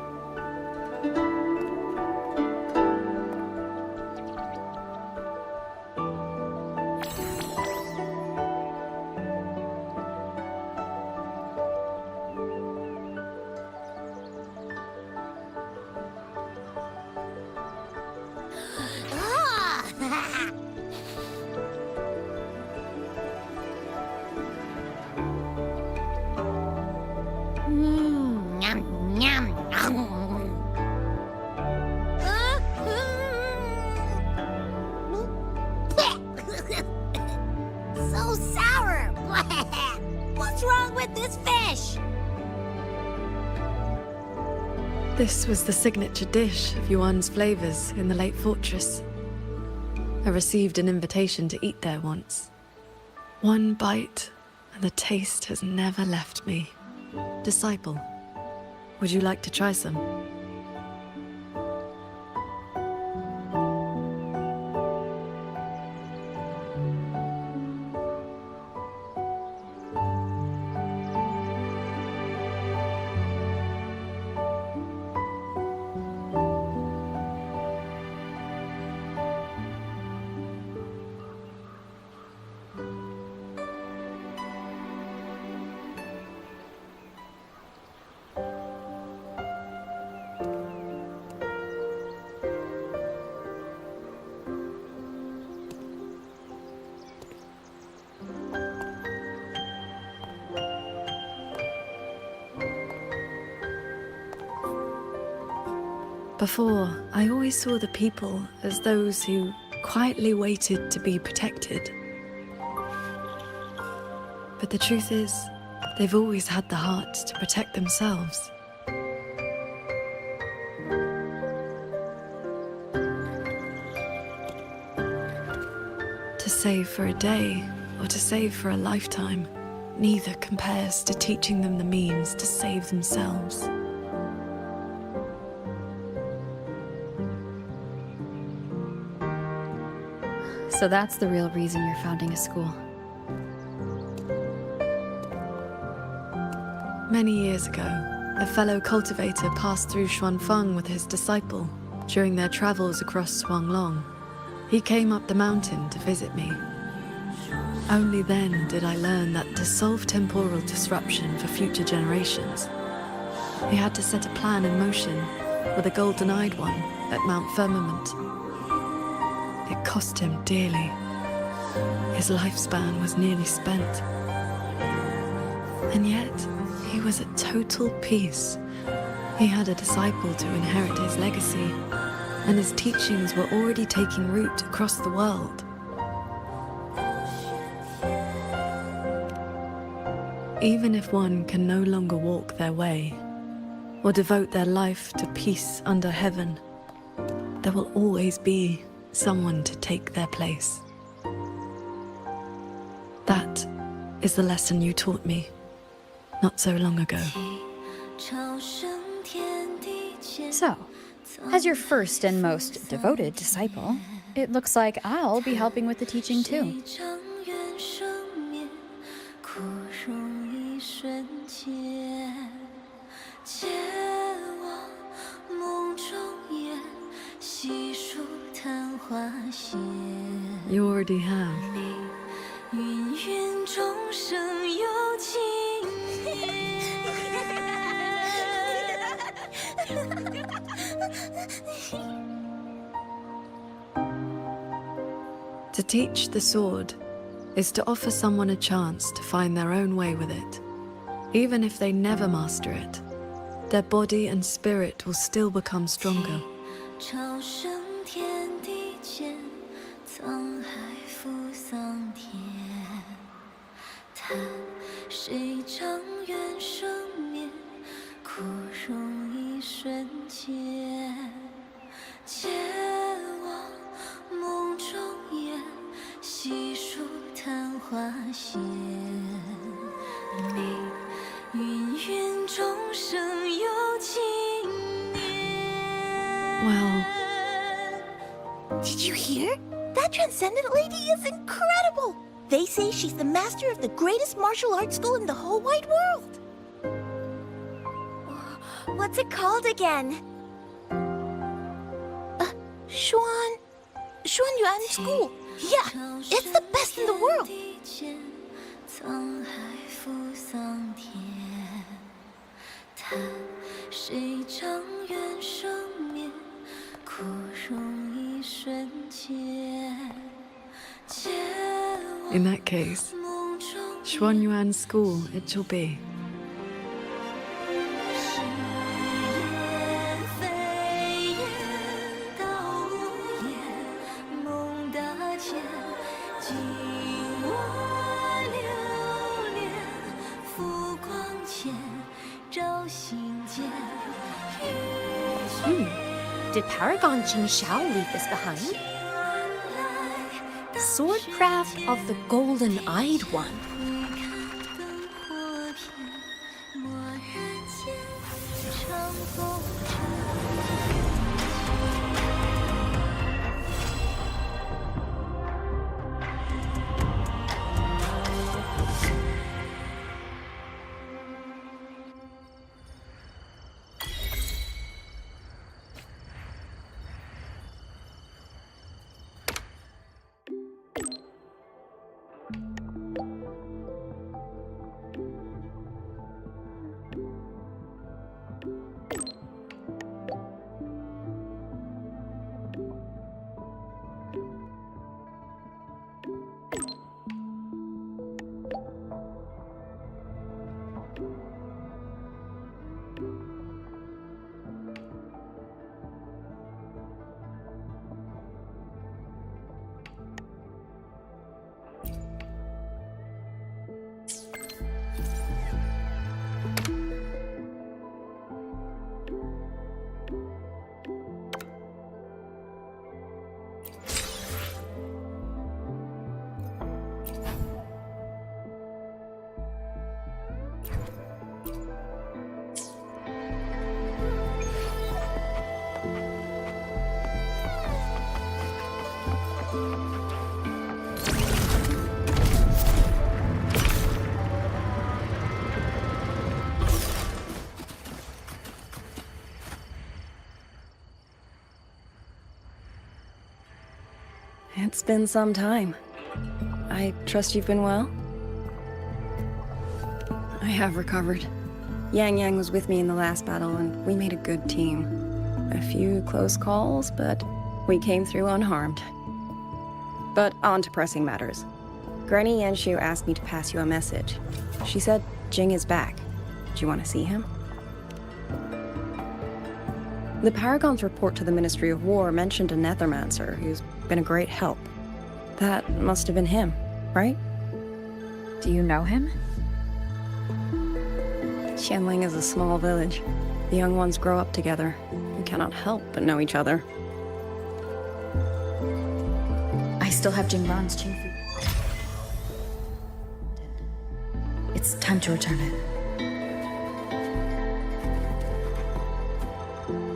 So sour! What's wrong with this fish? This was the signature dish of Yuan's flavors in the late fortress. I received an invitation to eat there once. One bite, and the taste has never left me. Disciple, would you like to try some? Before, I always saw the people as those who quietly waited to be protected. But the truth is, they've always had the heart to protect themselves. To save for a day, or to save for a lifetime, neither compares to teaching them the means to save themselves. So that's the real reason you're founding a school. Many years ago, a fellow cultivator passed through Xuanfeng with his disciple during their travels across Xuanglong. He came up the mountain to visit me. Only then did I learn that to solve temporal disruption for future generations, he had to set a plan in motion with a golden-eyed one at Mount Firmament. It cost him dearly. His lifespan was nearly spent. And yet, he was at total peace. He had a disciple to inherit his legacy, and his teachings were already taking root across the world. Even if one can no longer walk their way, or devote their life to peace under heaven, there will always be someone to take their place. That is the lesson you taught me not so long ago. So, as your first and most devoted disciple, It looks like I'll be helping with the teaching too. You already have. To teach the sword is to offer someone a chance to find their own way with it. Even if they never master it, their body and spirit will still become stronger. Well, did you hear? That Transcendent lady is incredible! They say she's the master of the greatest martial arts school in the whole wide world! What's it called again? Xuan Yuan School. Yeah, it's the best in the world! in that case, Xuanyuan School it shall be. Did Paragon Jing Xiao leave this behind? Swordcraft of the Golden-Eyed One. It's been some time. I trust you've been well? I have recovered. Yang was with me in the last battle, and we made a good team. A few close calls, but we came through unharmed. But on to pressing matters. Granny Yanshu asked me to pass you a message. She said Jing is back. Do you want to see him? The Paragon's report to the Ministry of War mentioned a Nethermancer who's been a great help. That must have been him, right? Do you know him? Qianling is a small village. The young ones grow up together and cannot help but know each other. I still have Jingran's Qingfu. It's time to return it.